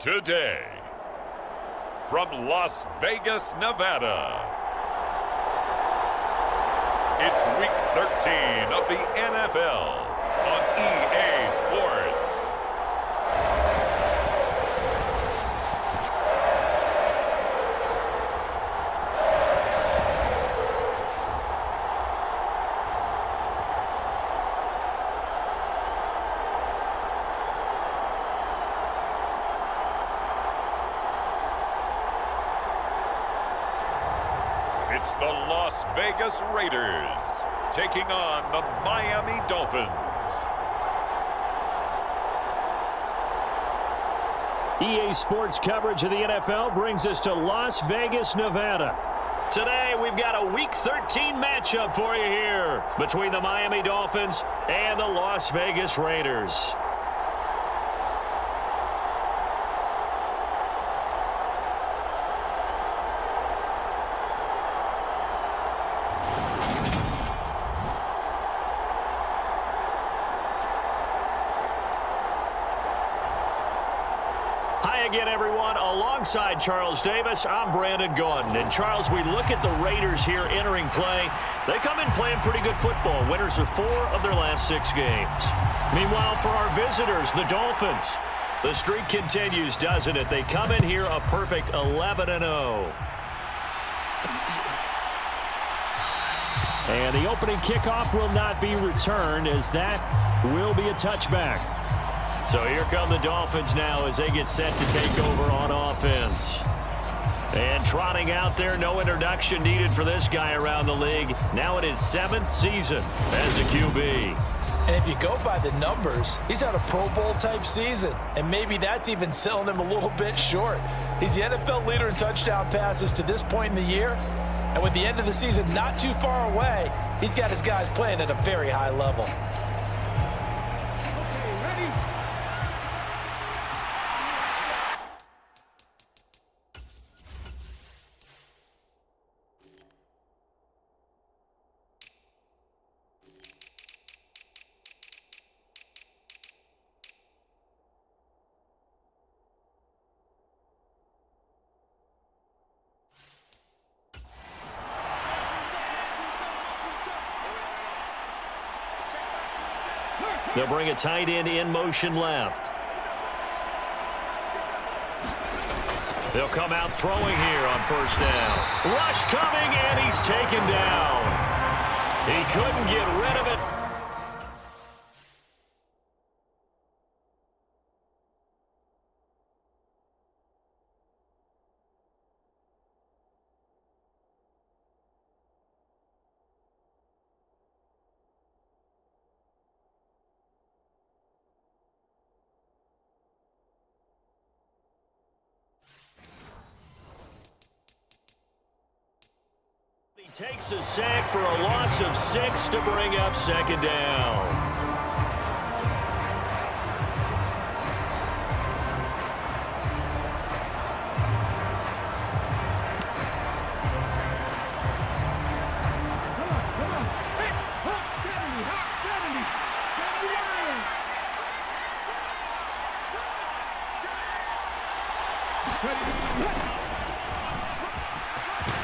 Today, from Las Vegas, Nevada, it's Week 13 of the NFL on EA Sports. It's the Las Vegas Raiders taking on the Miami Dolphins. EA Sports coverage of the NFL brings us to Las Vegas, Nevada. Today, we've got a Week 13 matchup for you here between the Miami Dolphins and the Las Vegas Raiders. Again, everyone, alongside Charles Davis, I'm Brandon Gordon. And Charles, we look at the Raiders here entering play. They come in playing pretty good football. Winners of 4 of their last 6 games. Meanwhile, for our visitors, the Dolphins, the streak continues, doesn't it? They come in here a perfect 11-0. And the opening kickoff will not be returned, as that will be a touchback. So here come the Dolphins now as they get set to take over on offense. And trotting out there, no introduction needed for this guy around the league. Now in his 7th season as a QB. And if you go by the numbers, he's had a Pro Bowl type season. And maybe that's even selling him a little bit short. He's the NFL leader in touchdown passes to this point in the year. And with the end of the season not too far away, he's got his guys playing at a very high level. They'll bring a tight end in motion left. They'll come out throwing here on first down. Rush coming, and he's taken down. He couldn't get rid of it. Takes a sack for a loss of 6 to bring up second down.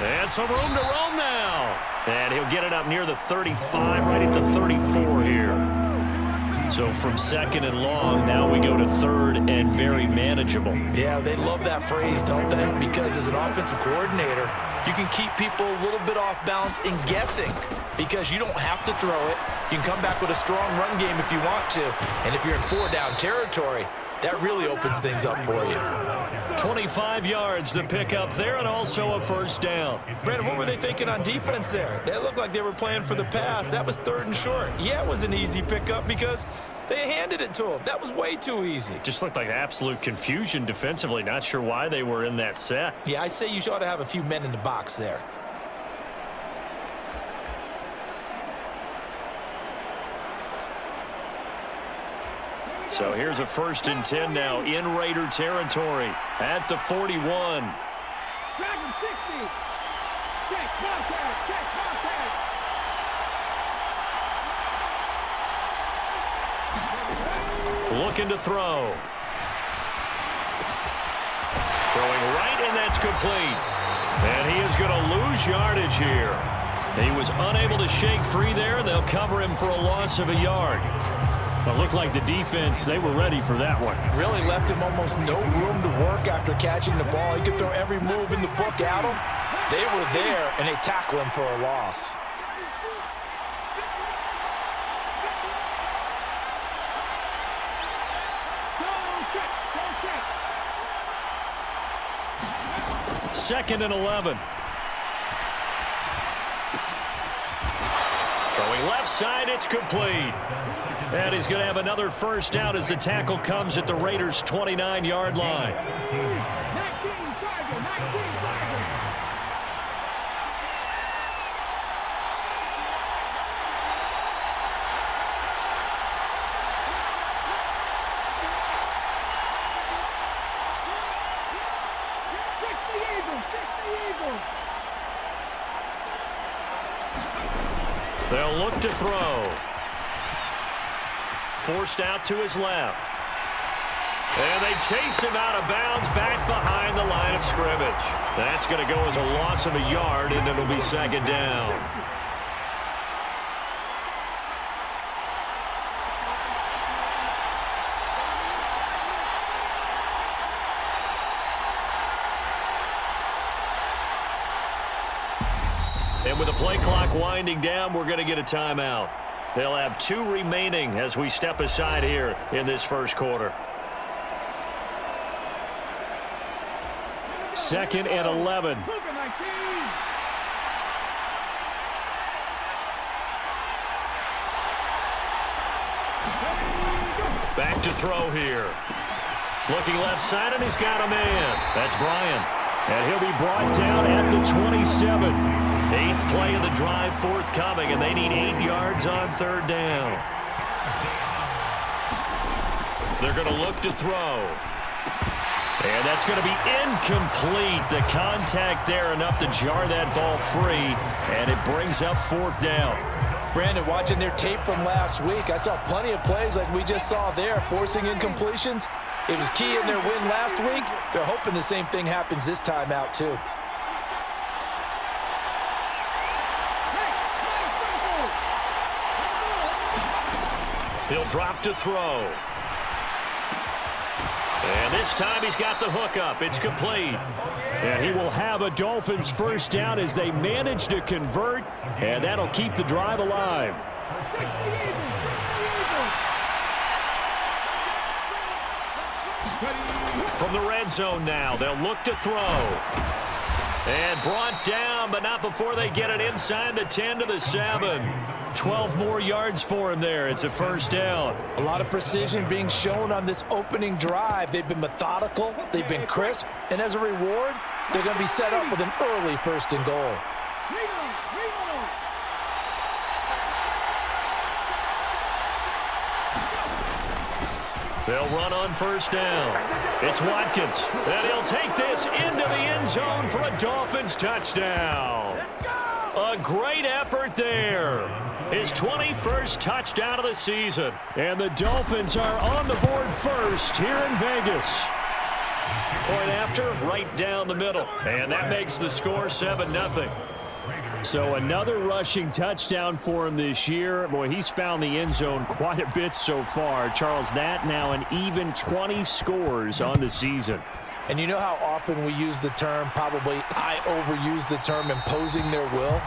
And some room to roam now. And he'll get it up near the 35, right at the 34 here. So from 2nd and long, now we go to 3rd and very manageable. Yeah, they love that phrase, don't they? Because as an offensive coordinator, you can keep people a little bit off balance and guessing because you don't have to throw it. You can come back with a strong run game if you want to. And if you're in 4-down territory, that really opens things up for you. 25 yards the pickup there, and also a first down. Brandon, what were they thinking on defense there? They looked like they were playing for the pass. That was 3rd and short. Yeah, it was an easy pickup because they handed it to him. That was way too easy. Just looked like absolute confusion defensively. Not sure why they were in that set. Yeah, I'd say you ought to have a few men in the box there. So here's a 1st and 10 now in Raider territory at the 41. Dragon 60. Check contact. Check contact. Looking to throw. Throwing right, and that's complete. And he is going to lose yardage here. He was unable to shake free there. They'll cover him for a loss of a yard. It looked like the defense, they were ready for that one. Really left him almost no room to work after catching the ball. He could throw every move in the book at him. They were there, and they tackle him for a loss. Second and 11. Throwing left side, it's complete. And he's going to have another first down as the tackle comes at the Raiders' 29-yard line. They'll look to throw. Forced out to his left. And they chase him out of bounds back behind the line of scrimmage. That's going to go as a loss of a yard, and it'll be second down. And with the play clock winding down, we're going to get a timeout. They'll have 2 remaining as we step aside here in this first quarter. Second and 11. Back to throw here. Looking left side, and he's got a man. That's Bryan. And he'll be brought down at the 27. 8th play of the drive forthcoming, and they need 8 yards on third down. They're going to look to throw. And that's going to be incomplete. The contact there enough to jar that ball free, and it brings up 4th down. Brandon, watching their tape from last week, I saw plenty of plays like we just saw there, forcing incompletions. It was key in their win last week. They're hoping the same thing happens this time out, too. He'll drop to throw. And this time he's got the hook up. It's complete. And he will have a Dolphins first down as they manage to convert, and that'll keep the drive alive. From the red zone now, they'll look to throw. And brought down, but not before they get it inside the 10 to the 7. 12 more yards for him there. It's a first down. A lot of precision being shown on this opening drive. They've been methodical. They've been crisp. And as a reward, they're going to be set up with an early 1st and goal. They'll run on first down. It's Watkins. And he'll take this into the end zone for a Dolphins touchdown. A great effort there. His 21st touchdown of the season. And the Dolphins are on the board first here in Vegas. Point after, right down the middle. And that makes the score 7-0. So another rushing touchdown for him this year. Boy, he's found the end zone quite a bit so far. Charles, that now an even 20 scores on the season. And you know how often we use the term, probably I overuse the term, imposing their will?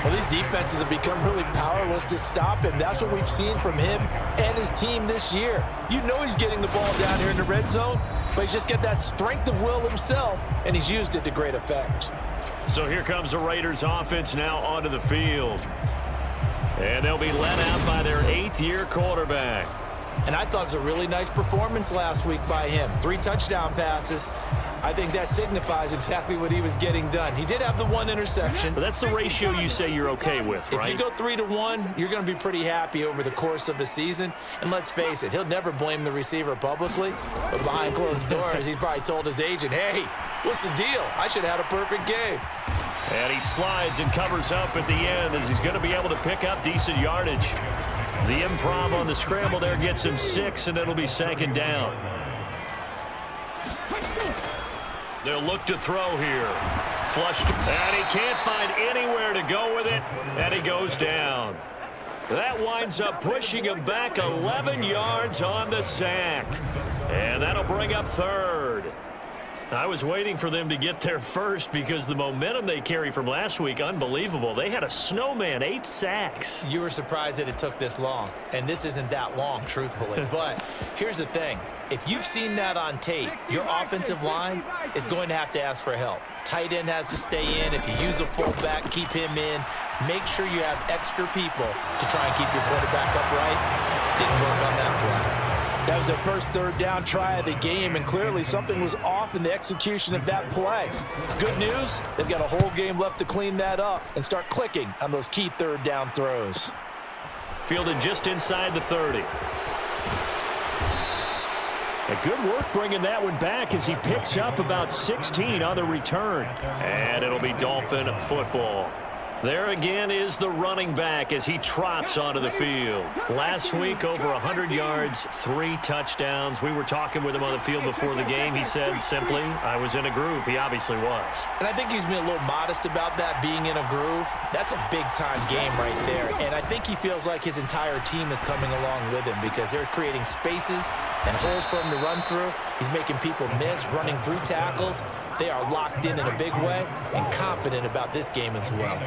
Well, these defenses have become really powerless to stop him. That's what we've seen from him and his team this year. You know he's getting the ball down here in the red zone, but he's just got that strength of will himself, and he's used it to great effect. So here comes the Raiders offense now onto the field. And they'll be led out by their 8th-year quarterback. And I thought it was a really nice performance last week by him. 3 touchdown passes. I think that signifies exactly what he was getting done. He did have the 1 interception. But that's the ratio you say you're okay with, right? If you go 3-1, you're going to be pretty happy over the course of the season. And let's face it, he'll never blame the receiver publicly. But behind closed doors, he's probably told his agent, hey, what's the deal? I should have had a perfect game. And he slides and covers up at the end as he's going to be able to pick up decent yardage. The improv on the scramble there gets him 6, and it'll be second down. They'll look to throw here. Flushed, and he can't find anywhere to go with it, and he goes down. That winds up pushing him back 11 yards on the sack. And that'll bring up third. I was waiting for them to get there first because the momentum they carry from last week, unbelievable. They had a snowman, 8 sacks. You were surprised that it took this long, and this isn't that long, truthfully. But here's the thing. If you've seen that on tape, your offensive line is going to have to ask for help. Tight end has to stay in. If you use a fullback, keep him in. Make sure you have extra people to try and keep your quarterback upright. Didn't work on that play. That was their first third down try of the game, and clearly something was off in the execution of that play. Good news, they've got a whole game left to clean that up and start clicking on those key third down throws. Fielded just inside the 30. A good work bringing that one back as he picks up about 16 on the return. And it'll be Dolphin football. There again is the running back as he trots onto the field. Last week, over 100 yards, 3 touchdowns. We were talking with him on the field before the game. He said simply, I was in a groove. He obviously was. And I think he's been a little modest about that, being in a groove. That's a big-time game right there. And I think he feels like his entire team is coming along with him because they're creating spaces and holes for him to run through. He's making people miss, running through tackles. They are locked in a big way and confident about this game as well.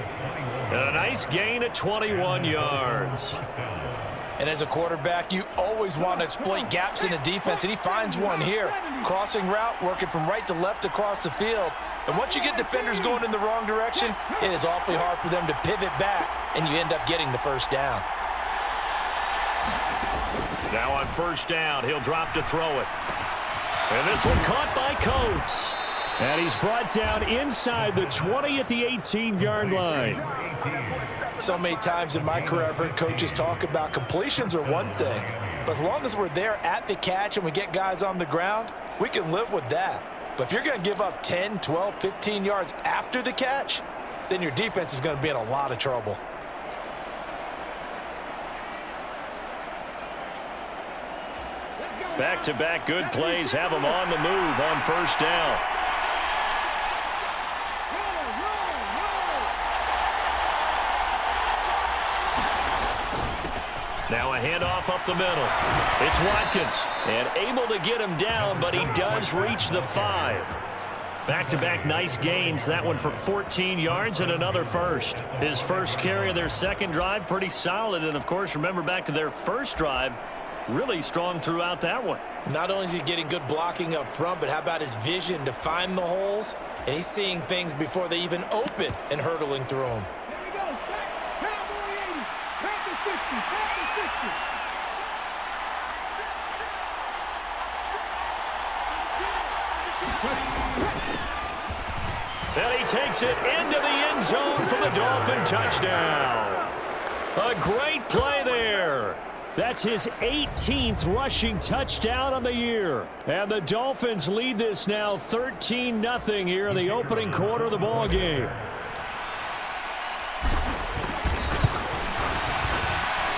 And a nice gain at 21 yards. And as a quarterback, you always want to exploit gaps in the defense, and he finds one here. Crossing route, working from right to left across the field. And once you get defenders going in the wrong direction, it is awfully hard for them to pivot back, and you end up getting the first down. Now on first down, he'll drop to throw it. And this one caught by Coates. And he's brought down inside the 20 at the 18-yard line. So many times in my career, I've heard coaches talk about completions are one thing, but as long as we're there at the catch and we get guys on the ground, we can live with that. But if you're going to give up 10, 12, 15 yards after the catch, then your defense is going to be in a lot of trouble. Back-to-back good plays have him on the move on first down. Now a handoff up the middle. It's Watkins, and able to get him down, but he does reach the 5. Back-to-back nice gains. That one for 14 yards and another first. His first carry of their second drive, pretty solid. And, of course, remember back to their first drive, really strong throughout that one. Not only is he getting good blocking up front, but how about his vision to find the holes? And he's seeing things before they even open and hurtling through them. And he takes it into the end zone for the Dolphin touchdown. A great play there. That's his 18th rushing touchdown on the year. And the Dolphins lead this now 13-0 here in the opening quarter of the ball game.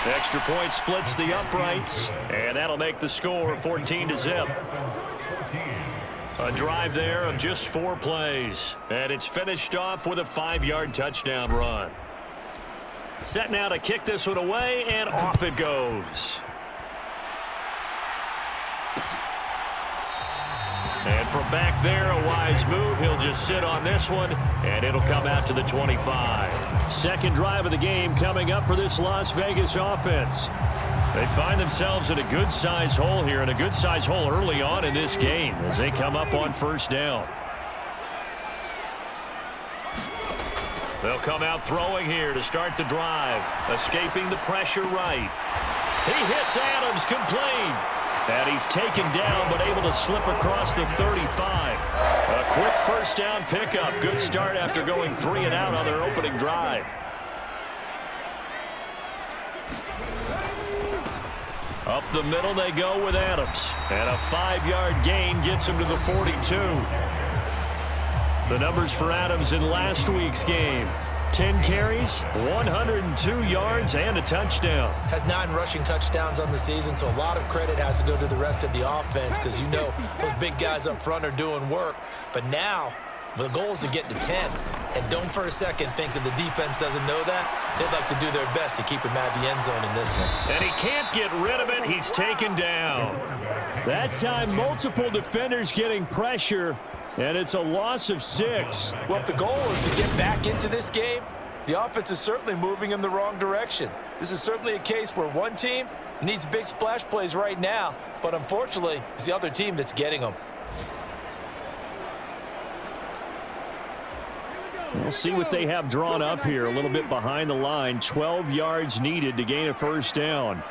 Extra point splits the uprights, and that'll make the score 14-0. A drive there of just 4 plays, and it's finished off with a 5-yard touchdown run. Set now to kick this one away, and off it goes. And from back there, a wise move. He'll just sit on this one, and it'll come out to the 25. Second drive of the game coming up for this Las Vegas offense. They find themselves in a good-size hole here, and a good-size hole early on in this game as they come up on first down. They'll come out throwing here to start the drive. Escaping the pressure right. He hits Adams complete. And he's taken down but able to slip across the 35. A quick first down pickup. Good start after going 3 and out on their opening drive. Up the middle they go with Adams. And a 5-yard gain gets him to the 42. The numbers for Adams in last week's game. 10 carries, 102 yards, and a touchdown. Has 9 rushing touchdowns on the season, so a lot of credit has to go to the rest of the offense because you know those big guys up front are doing work. But now the goal is to get to 10. And don't for a second think that the defense doesn't know that. They'd like to do their best to keep him out of the end zone in this one. And he can't get rid of it. He's taken down. That time, multiple defenders getting pressure, and it's a loss of 6. Well, if the goal is to get back into this game, the offense is certainly moving in the wrong direction. This is certainly a case where one team needs big splash plays right now, but unfortunately, it's the other team that's getting them. We'll see what they have drawn up here. A little bit behind the line. 12 yards needed to gain a first down.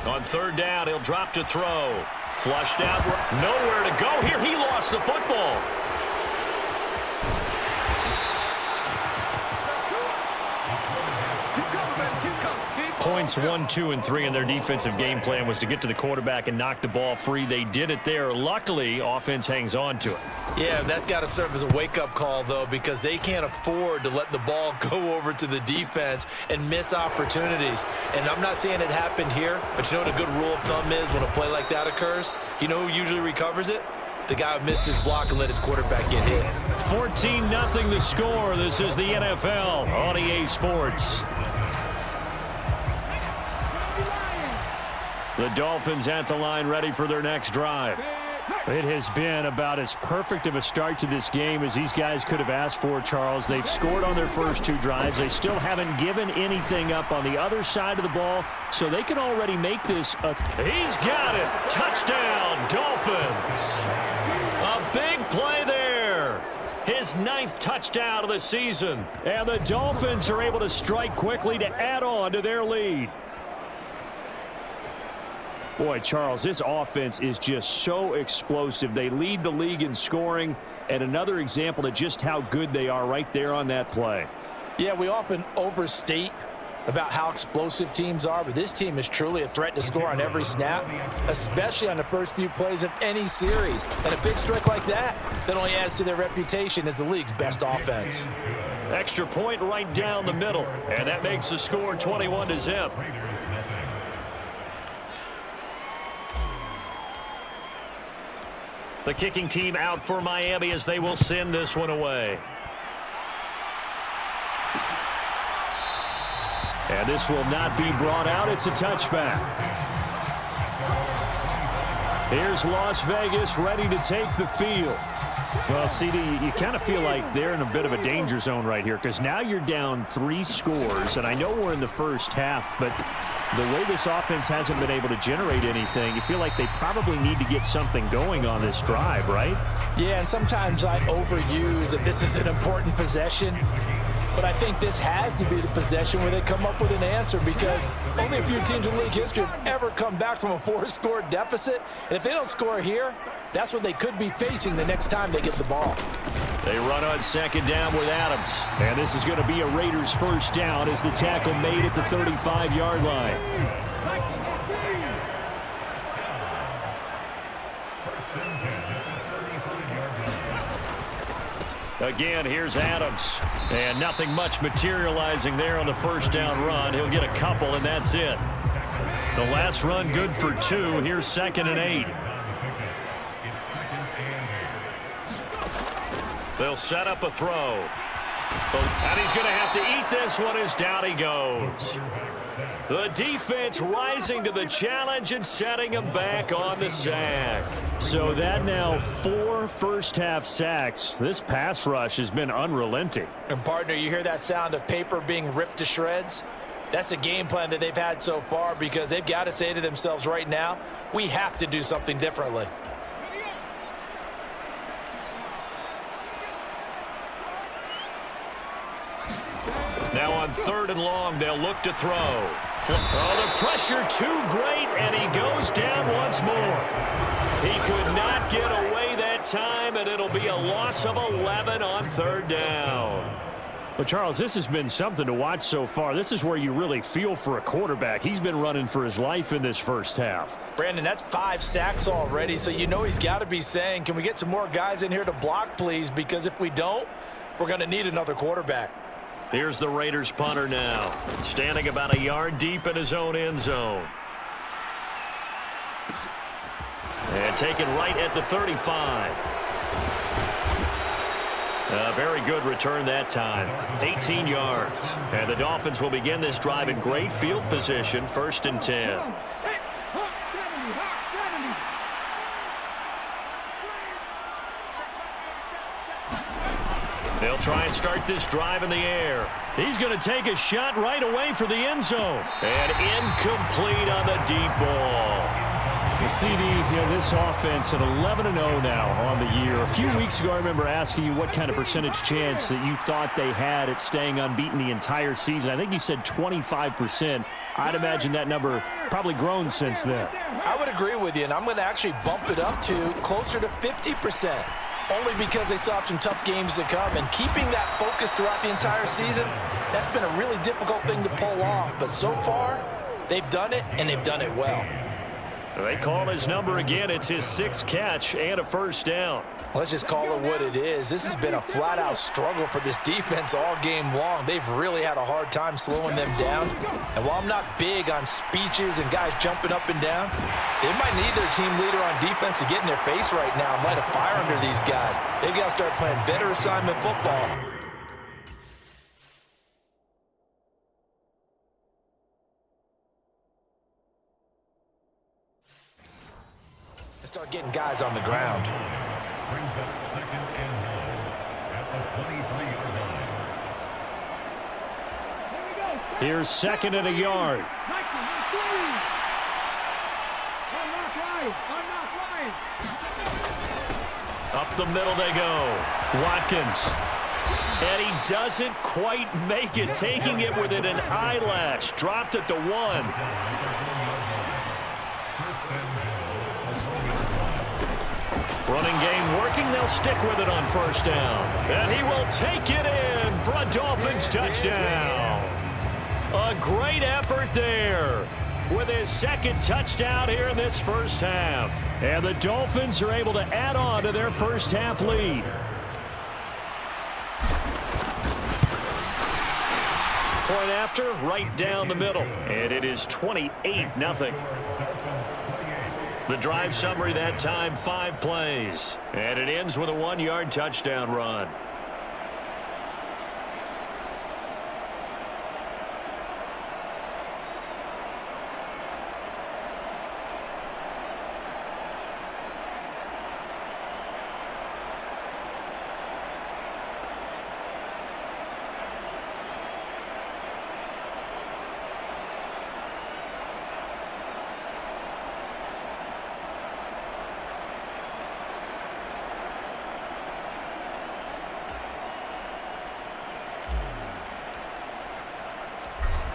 On third down, he'll drop to throw. Flushed out. Nowhere to go here. He lost the football. Points 1, 2, and 3 in their defensive game plan was to get to the quarterback and knock the ball free. They did it there. Luckily, offense hangs on to it. Yeah, that's got to serve as a wake-up call, though, because they can't afford to let the ball go over to the defense and miss opportunities. And I'm not saying it happened here, but you know what a good rule of thumb is when a play like that occurs? You know who usually recovers it? The guy who missed his block and let his quarterback get hit. 14-0 the score. This is the NFL on EA Sports. The Dolphins at the line, ready for their next drive. It has been about as perfect of a start to this game as these guys could have asked for, Charles. They've scored on their first 2 drives. They still haven't given anything up on the other side of the ball, so they can already make this a... He's got it. Touchdown, Dolphins. A big play there. His 9th touchdown of the season. And the Dolphins are able to strike quickly to add on to their lead. Boy, Charles, this offense is just so explosive. They lead the league in scoring, and another example of just how good they are right there on that play. Yeah, we often overstate about how explosive teams are, but this team is truly a threat to score on every snap, especially on the first few plays of any series. And a big strike like that only adds to their reputation as the league's best offense. Extra point right down the middle, and that makes the score 21-0. The kicking team out for Miami as they will send this one away. And this will not be brought out. It's a touchback. Here's Las Vegas ready to take the field. Well, CD, you kind of feel like they're in a bit of a danger zone right here because now you're down 3 scores, and I know we're in the first half, but the way this offense hasn't been able to generate anything, you feel like they probably need to get something going on this drive, right? Yeah, and sometimes I overuse that this is an important possession, but I think this has to be the possession where they come up with an answer because only a few teams in league history have ever come back from a 4-score deficit, and if they don't score here, that's what they could be facing the next time they get the ball. They run on second down with Adams. And this is going to be a Raiders first down as the tackle made at the 35-yard line. Again, here's Adams. And nothing much materializing there on the first down run. He'll get a couple, and that's it. The last run good for 2. Here's 2nd and 8. They'll set up a throw. And he's going to have to eat this one as down he goes. The defense rising to the challenge and setting him back on the sack. So that now 4 first-half sacks. This pass rush has been unrelenting. And, partner, you hear that sound of paper being ripped to shreds? That's the game plan that they've had so far because they've got to say to themselves right now, we have to do something differently. Now on 3rd and long, they'll look to throw. Oh, the pressure too great, and he goes down once more. He could not get away that time, and it'll be a loss of 11 on 3rd down. But, Charles, this has been something to watch so far. This is where you really feel for a quarterback. He's been running for his life in this first half. Brandon, that's 5 sacks already, so you know he's got to be saying, can we get some more guys in here to block, please? Because if we don't, we're going to need another quarterback. Here's the Raiders punter now, standing about a yard deep in his own end zone. And taken right at the 35. A very good return that time, 18 yards. And the Dolphins will begin this drive in great field position, 1st and 10. They'll try and start this drive in the air. He's going to take a shot right away for the end zone. And incomplete on the deep ball. The CD, this offense at 11-0 now on the year. A few weeks ago, I remember asking you what kind of percentage chance that you thought they had at staying unbeaten the entire season. I think you said 25%. I'd imagine that number probably grown since then. I would agree with you, and I'm going to actually bump it up to closer to 50%. Only because they still have some tough games to come, and keeping that focus throughout the entire season, that's been a really difficult thing to pull off. But so far, they've done it, and they've done it well. They call his number again. It's his 6th catch and a 1st down. Let's just call it what it is. This has been a flat-out struggle for this defense all game long. They've really had a hard time slowing them down. And while I'm not big on speeches and guys jumping up and down, they might need their team leader on defense to get in their face right now and light a fire under these guys. They've got to start playing better assignment football. Start getting guys on the ground. Brings up 2nd and long at the 23-yard line. Here's 2nd and a yard. Up the middle they go. Watkins. And he doesn't quite make it, taking it within an eyelash. Dropped at the 1. Running game working. They'll stick with it on 1st down. And he will take it in for a Dolphins touchdown. A great effort there with his 2nd touchdown here in this 1st half. And the Dolphins are able to add on to their 1st half lead. Point after, right down the middle. And it is 28-0. The drive summary that time, 5 plays. And it ends with a 1-yard touchdown run.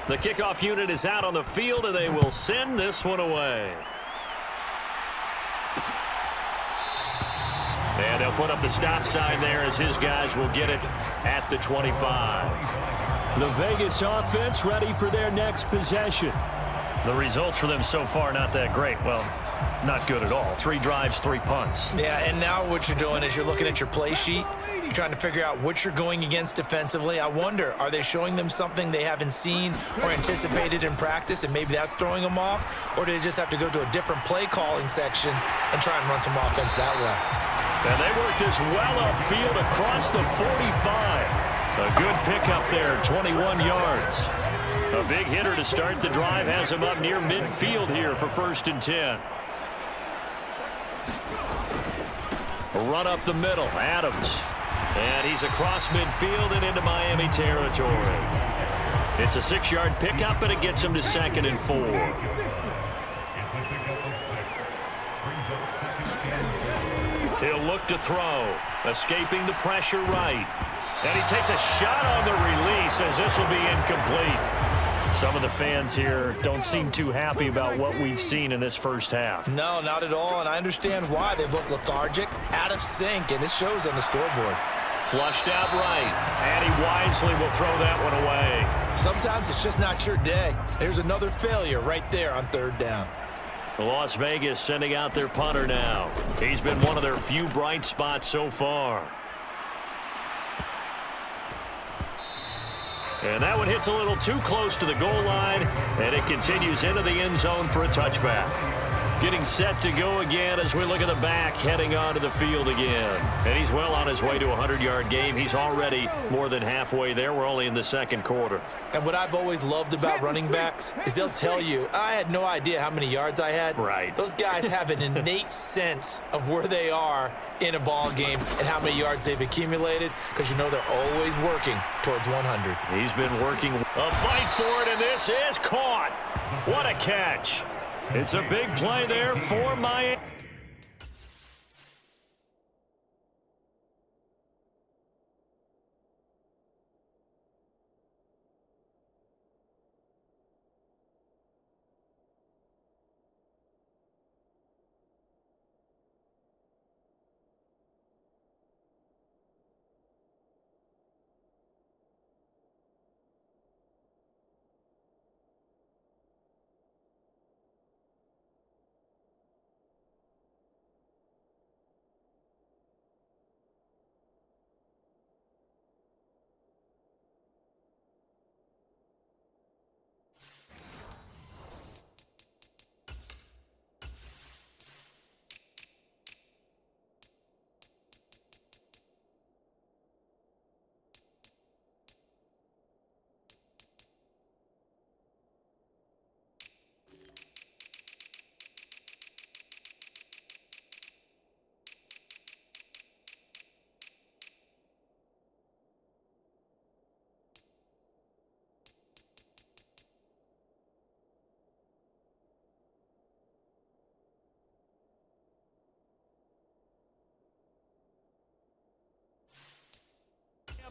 The kickoff unit is out on the field, and they will send this one away. And they'll put up the stop sign there as his guys will get it at the 25. The Vegas offense ready for their next possession. The results for them so far not that great. Well, not good at all. 3 drives, 3 punts. Yeah, and now what you're doing is you're looking at your play sheet. You're trying to figure out what you're going against defensively. I wonder, are they showing them something they haven't seen or anticipated in practice, and maybe that's throwing them off? Or do they just have to go to a different play calling section and try and run some offense that way? And they work this well upfield across the 45. A good pickup there, 21 yards. A big hitter to start the drive has him up near midfield here for 1st and 10. A run up the middle, Adams. And he's across midfield and into Miami territory. It's a 6-yard pickup, and it gets him to 2nd and 4. He'll look to throw, escaping the pressure right. And he takes a shot on the release as this will be incomplete. Some of the fans here don't seem too happy about what we've seen in this 1st half. No, not at all, and I understand why. They look lethargic, out of sync, and it shows on the scoreboard. Flushed out right, and he wisely will throw that one away. Sometimes it's just not your day. There's another failure right there on 3rd down. Las Vegas sending out their punter now. He's been one of their few bright spots so far. And that one hits a little too close to the goal line, and it continues into the end zone for a touchback. Getting set to go again as we look at the back heading onto the field again. And he's well on his way to a 100-yard game. He's already more than halfway there. We're only in the second quarter. And what I've always loved about running backs is they'll tell you, I had no idea how many yards I had. Right. Those guys have an innate sense of where they are in a ball game and how many yards they've accumulated, because you know they're always working towards 100. He's been working a fight for it, and this is caught. What a catch. It's a big play there for Miami.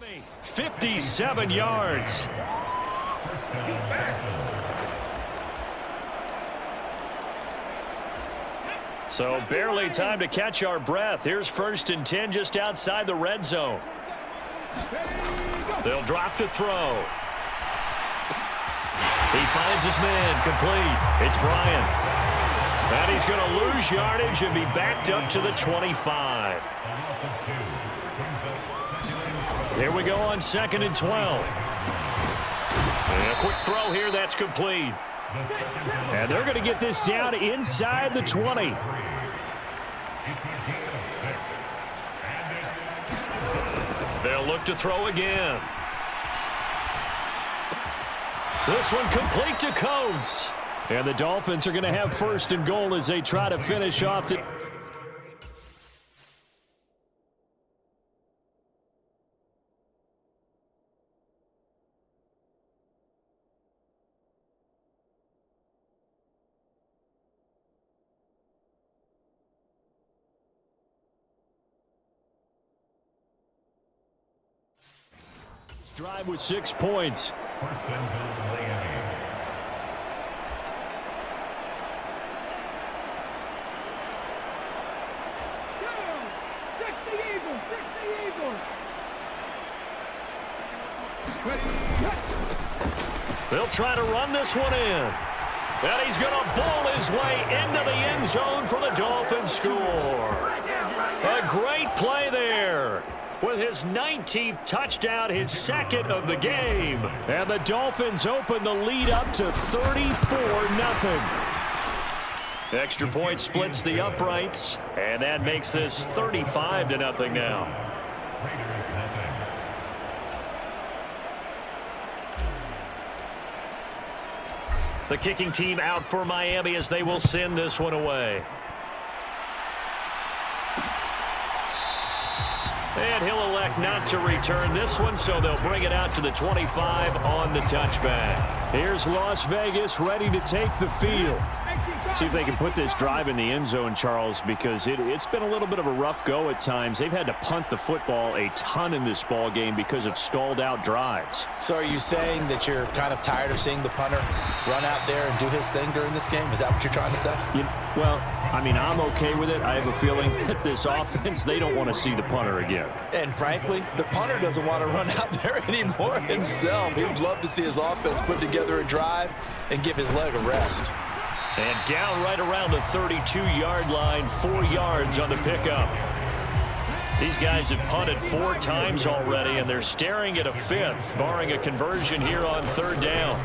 Miami, 57 yards. So barely time to catch our breath. Here's 1st and 10 just outside the red zone. They'll drop to throw. He finds his man complete. It's Bryant. And he's going to lose yardage and be backed up to the 25. Here we go on 2nd and 12. And a quick throw here, that's complete. And they're going to get this down inside the 20. They'll look to throw again. This one complete to Coates. And the Dolphins are going to have 1st and goal as they try to finish off the... Drive with 6 points. They'll try to run this one in. And he's going to bowl his way into the end zone for the Dolphins score. A great play there. With his 19th touchdown, his 2nd of the game. And the Dolphins open the lead up to 34-0. Extra point splits the uprights, and that makes this 35-0 now. The kicking team out for Miami as they will send this one away. And he'll elect not to return this one, so they'll bring it out to the 25 on the touchback. Here's Las Vegas ready to take the field. See if they can put this drive in the end zone, Charles, because it's been a little bit of a rough go at times. They've had to punt the football a ton in this ball game because of stalled-out drives. So are you saying that you're kind of tired of seeing the punter run out there and do his thing during this game? Is that what you're trying to say? Well, I mean, I'm okay with it. I have a feeling that this offense, they don't want to see the punter again. And frankly, the punter doesn't want to run out there anymore himself. He would love to see his offense put together a drive and give his leg a rest. And down right around the 32-yard line, 4 yards on the pickup. These guys have punted 4 times already, and they're staring at a 5th, barring a conversion here on 3rd down.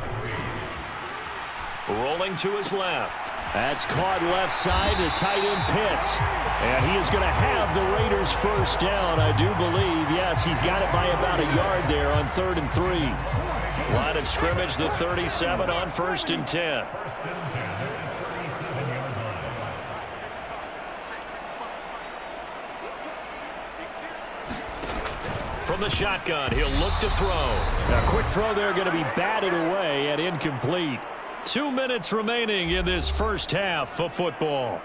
Rolling to his left. That's caught left side to tight end Pitts. And he is going to have the Raiders first down, I do believe. Yes, he's got it by about a yard there on 3rd and 3. Line of scrimmage, the 37 on 1st and 10. From the shotgun, he'll look to throw. A quick throw there going to be batted away and incomplete. 2 minutes remaining in this first half of football.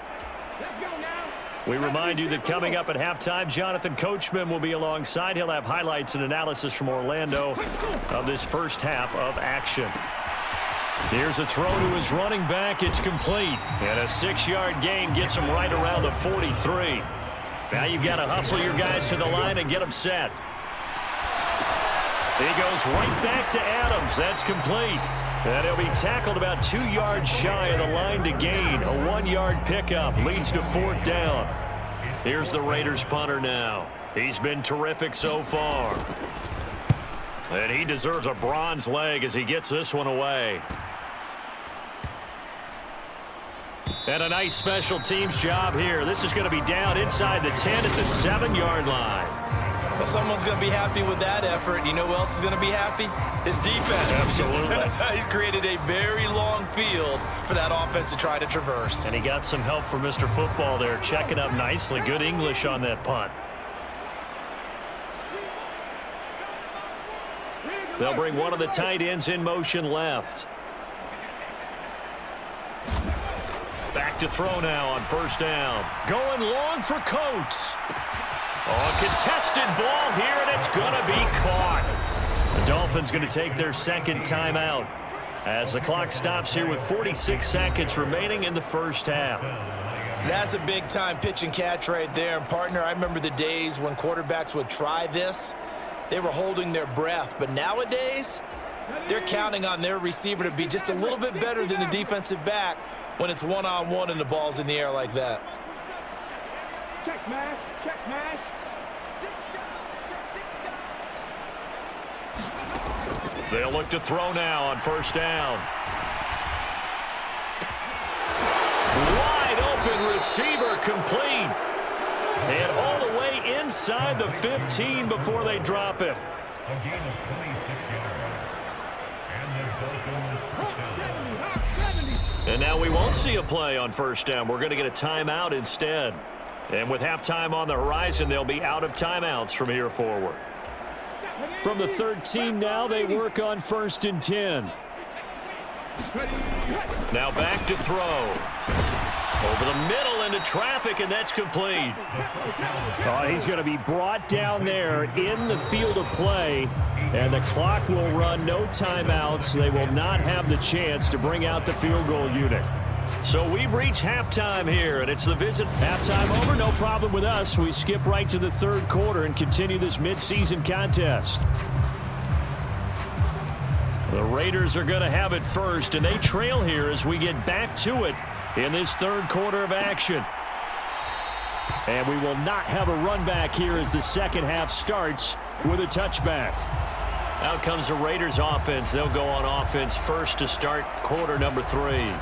We remind you that coming up at halftime, Jonathan Coachman will be alongside. He'll have highlights and analysis from Orlando of this first half of action. Here's a throw to his running back. It's complete. And a 6-yard gain gets him right around the 43. Now you've got to hustle your guys to the line and get them set. He goes right back to Adams. That's complete. And he'll be tackled about 2 yards shy of the line to gain. A 1-yard pickup leads to 4th down. Here's the Raiders punter now. He's been terrific so far. And he deserves a bronze leg as he gets this one away. And a nice special teams job here. This is going to be down inside the 10 at the 7-yard line. Well, someone's going to be happy with that effort. You know who else is going to be happy? His defense. Absolutely. He's created a very long field for that offense to try to traverse. And he got some help from Mr. Football there, checking up nicely. Good English on that punt. They'll bring one of the tight ends in motion left. Back to throw now on 1st down. Going long for Coates. Oh, a contested ball here, and it's going to be caught. The Dolphins going to take their 2nd timeout as the clock stops here with 46 seconds remaining in the first half. That's a big-time pitch and catch right there. And, partner, I remember the days when quarterbacks would try this. They were holding their breath. But nowadays, they're counting on their receiver to be just a little bit better than the defensive back when it's one-on-one and the ball's in the air like that. Check smash, check smash. They'll look to throw now on 1st down. Wide open receiver complete. And all the way inside the 15 before they drop it. And now we won't see a play on 1st down. We're going to get a timeout instead. And with halftime on the horizon, they'll be out of timeouts from here forward. From the 13 now, they work on 1st and 10. Now back to throw. Over the middle into traffic, and that's complete. Oh, he's going to be brought down there in the field of play, and the clock will run. No timeouts. They will not have the chance to bring out the field goal unit. So we've reached halftime here, and it's the Visit. Halftime over, no problem with us. We skip right to the 3rd quarter and continue this midseason contest. The Raiders are going to have it first, and they trail here as we get back to it in this 3rd quarter of action. And we will not have a run back here as the 2nd half starts with a touchback. Out comes the Raiders offense. They'll go on offense first to start quarter number 3.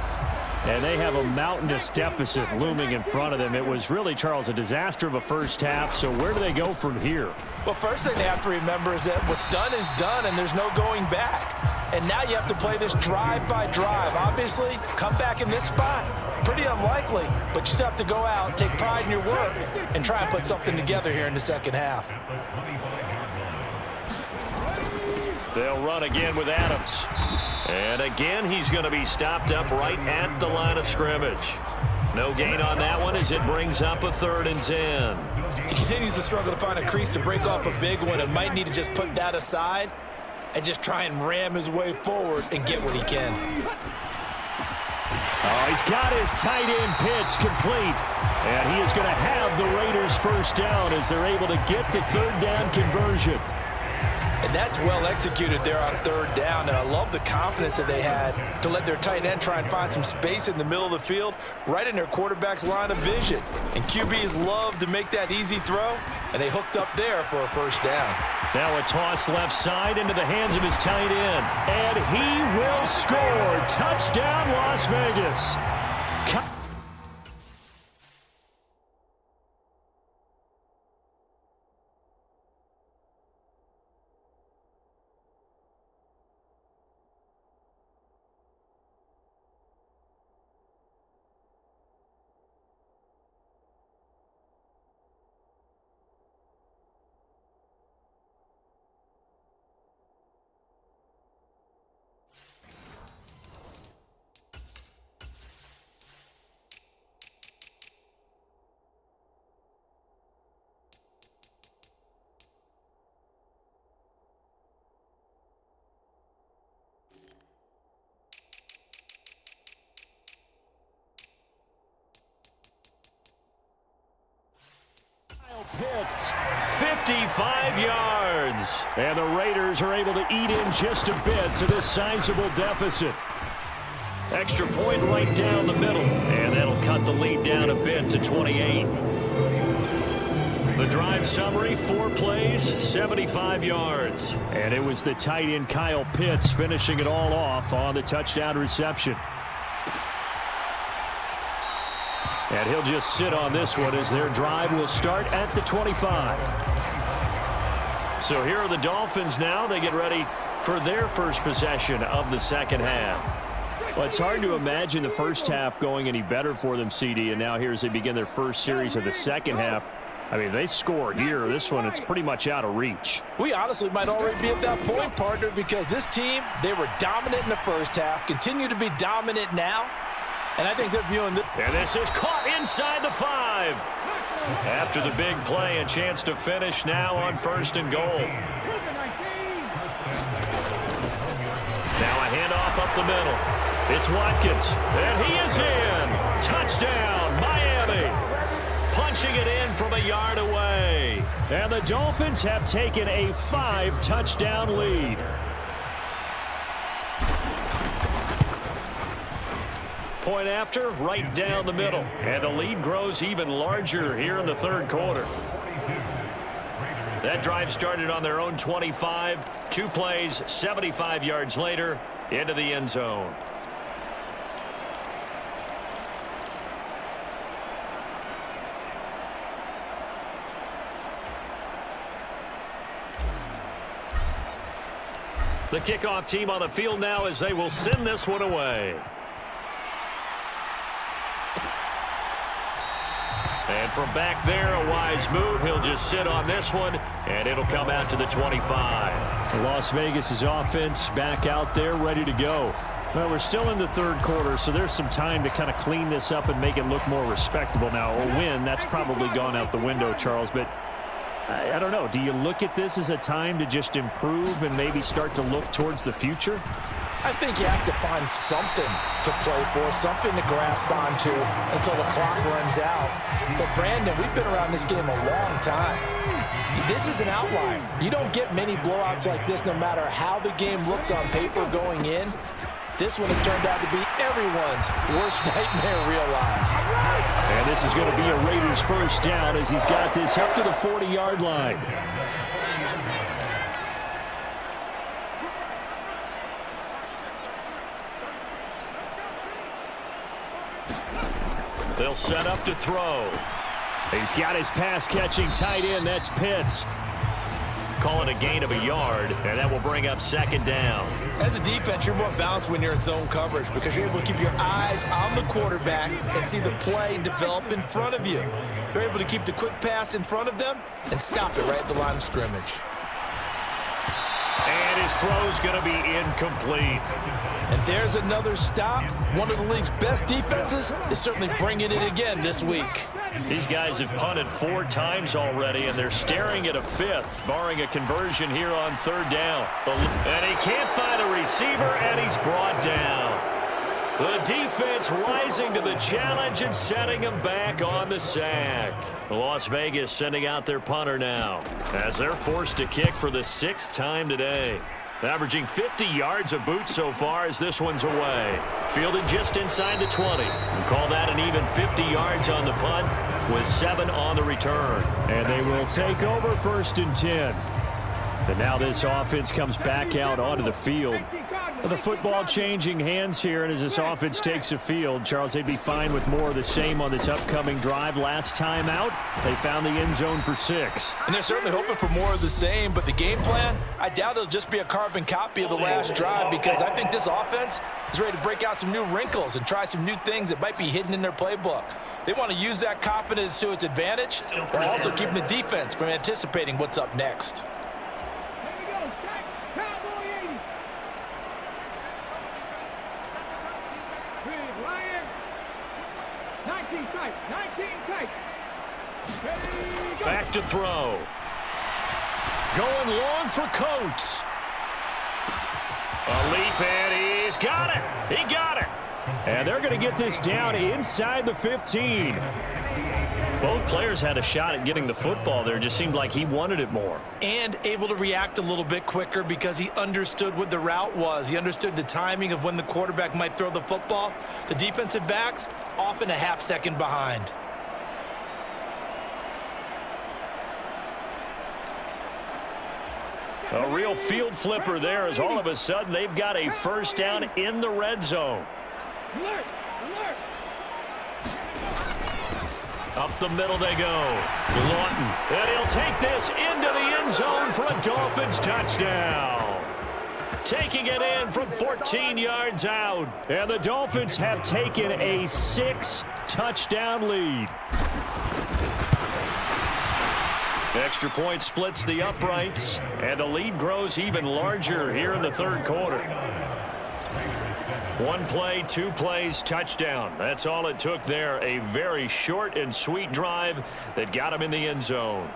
And they have a mountainous deficit looming in front of them. It was really, Charles, a disaster of a first half. So where do they go from here? Well, first thing they have to remember is that what's done is done, and there's no going back. And now you have to play this drive by drive. Obviously, come back in this spot, pretty unlikely. But you still have to go out, take pride in your work, and try and put something together here in the 2nd half. They'll run again with Adams. And again, he's going to be stopped up right at the line of scrimmage. No gain on that one as it brings up a 3rd and 10. He continues to struggle to find a crease to break off a big one and might need to just put that aside and just try and ram his way forward and get what he can. Oh, he's got his tight end pitch complete. And he is going to have the Raiders first down as they're able to get the 3rd down conversion. And that's well executed there on 3rd down. And I love the confidence that they had to let their tight end try and find some space in the middle of the field, right in their quarterback's line of vision. And QBs love to make that easy throw. and they hooked up there for a first down. Now a toss left side into the hands of his tight end. And he will score. Touchdown, Las Vegas. Pitts, 55 yards. And the Raiders are able to eat in just a bit to this sizable deficit. Extra point right down the middle. And that'll cut the lead down a bit to 28. The drive summary, 4 plays, 75 yards. And it was the tight end Kyle Pitts finishing it all off on the touchdown reception. And he'll just sit on this one as their drive will start at the 25. So here are the Dolphins now. They get ready for their first possession of the second half. Well, it's hard to imagine the first half going any better for them, CD. And now here as they begin their first series of the second half. I mean, they score here. This one, it's pretty much out of reach. We honestly might already be at that point, partner, because this team, they were dominant in the first half, continue to be dominant now. And I think they're viewing this. And this is caught inside the 5. After the big play, a chance to finish now on 1st and goal. Now a handoff up the middle. It's Watkins. And he is in. Touchdown, Miami. Punching it in from a yard away. And the Dolphins have taken a 5-touchdown lead. Point after, right down the middle. And the lead grows even larger here in the third quarter. That drive started on their own 25. 2 plays, 75 yards later, into the end zone. The kickoff team on the field now as they will send this one away. And from back there, a wise move. He'll just sit on this one, and it'll come out to the 25. Las Vegas' offense back out there ready to go. Well, we're still in the third quarter, so there's some time to kind of clean this up and make it look more respectable. Now, a win, that's probably gone out the window, Charles, but I don't know. Do you look at this as a time to just improve and maybe start to look towards the future? I think you have to find something to play for, something to grasp onto until the clock runs out. But, Brandon, we've been around this game a long time. This is an outlier. You don't get many blowouts like this no matter how the game looks on paper going in. This one has turned out to be everyone's worst nightmare realized. And this is going to be a Raiders first down as he's got this up to the 40-yard line. They'll set up to throw. He's got his pass-catching tight end. That's Pitts. Call it a gain of a yard, and that will bring up second down. As a defense, you're more balanced when you're in zone coverage because you're able to keep your eyes on the quarterback and see the play develop in front of you. You're able to keep the quick pass in front of them and stop it right at the line of scrimmage. And his throw's going to be incomplete. And there's another stop. One of the league's best defenses is certainly bringing it again this week. These guys have punted 4 times already, and they're staring at a 5th, barring a conversion here on 3rd down. And he can't find a receiver, and he's brought down. The defense rising to the challenge and setting him back on the sack. Las Vegas sending out their punter now as they're forced to kick for the 6th time today. Averaging 50 yards of boot so far as this one's away. Fielded just inside the 20. We'll call that an even 50 yards on the punt. with 7 on the return. And they will take over 1st and 10. And now this offense comes back out onto the field. The football changing hands here, and as this offense takes the field, Charles, they'd be fine with more of the same on this upcoming drive. Last time out, they found the end zone for 6. And they're certainly hoping for more of the same, but the game plan, I doubt it'll just be a carbon copy of the last drive, because I think this offense is ready to break out some new wrinkles and try some new things that might be hidden in their playbook. They want to use that confidence to its advantage, while also keeping the defense from anticipating what's up next. Back to throw. Going long for Coates. A leap, and he's got it. He got it. And they're going to get this down inside the 15. Both players had a shot at getting the football there. It just seemed like he wanted it more. And able to react a little bit quicker because he understood what the route was. He understood the timing of when the quarterback might throw the football. The defensive backs often a half second behind. A real field flipper there as all of a sudden they've got a first down in the red zone. Alert! Alert! Up the middle they go. Lawton. And he'll take this into the end zone for a Dolphins touchdown. Taking it in from 14 yards out. And the Dolphins have taken a 6-touchdown lead. Extra point splits the uprights, and the lead grows even larger here in the third quarter. 1 play, 2 plays, touchdown. That's all it took there. A very short and sweet drive that got him in the end zone.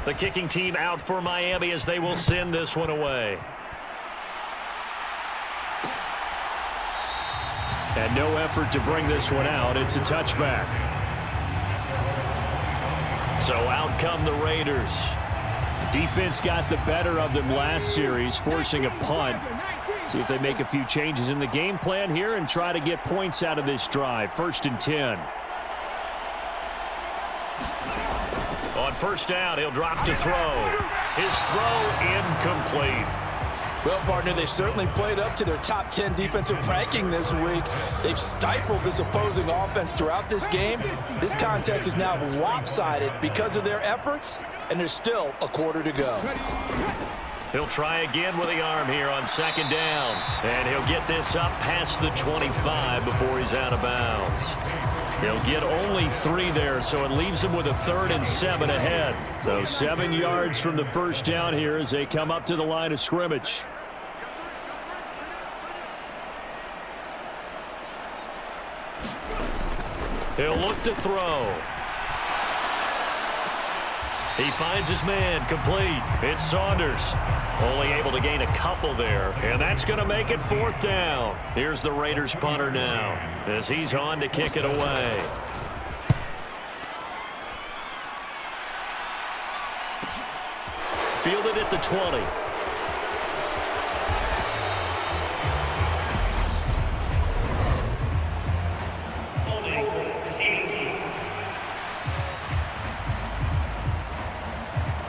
The kicking team out for Miami as they will send this one away. And no effort to bring this one out. It's a touchback. So out come the Raiders. Defense got the better of them last series, forcing a punt. See if they make a few changes in the game plan here and try to get points out of this drive. 1st and 10. On first down, he'll drop to throw. His throw incomplete. Well, partner, they've certainly played up to their top 10 defensive ranking this week. They've stifled this opposing offense throughout this game. This contest is now lopsided because of their efforts, and there's still a quarter to go. He'll try again with the arm here on 2nd down. And he'll get this up past the 25 before he's out of bounds. He'll get only 3 there, so it leaves him with a 3rd and 7 ahead. So 7 yards from the first down here as they come up to the line of scrimmage. He'll look to throw. He finds his man, complete. It's Saunders. Only able to gain a couple there, and that's going to make it 4th down. Here's the Raiders punter now as he's on to kick it away. Fielded at the 20.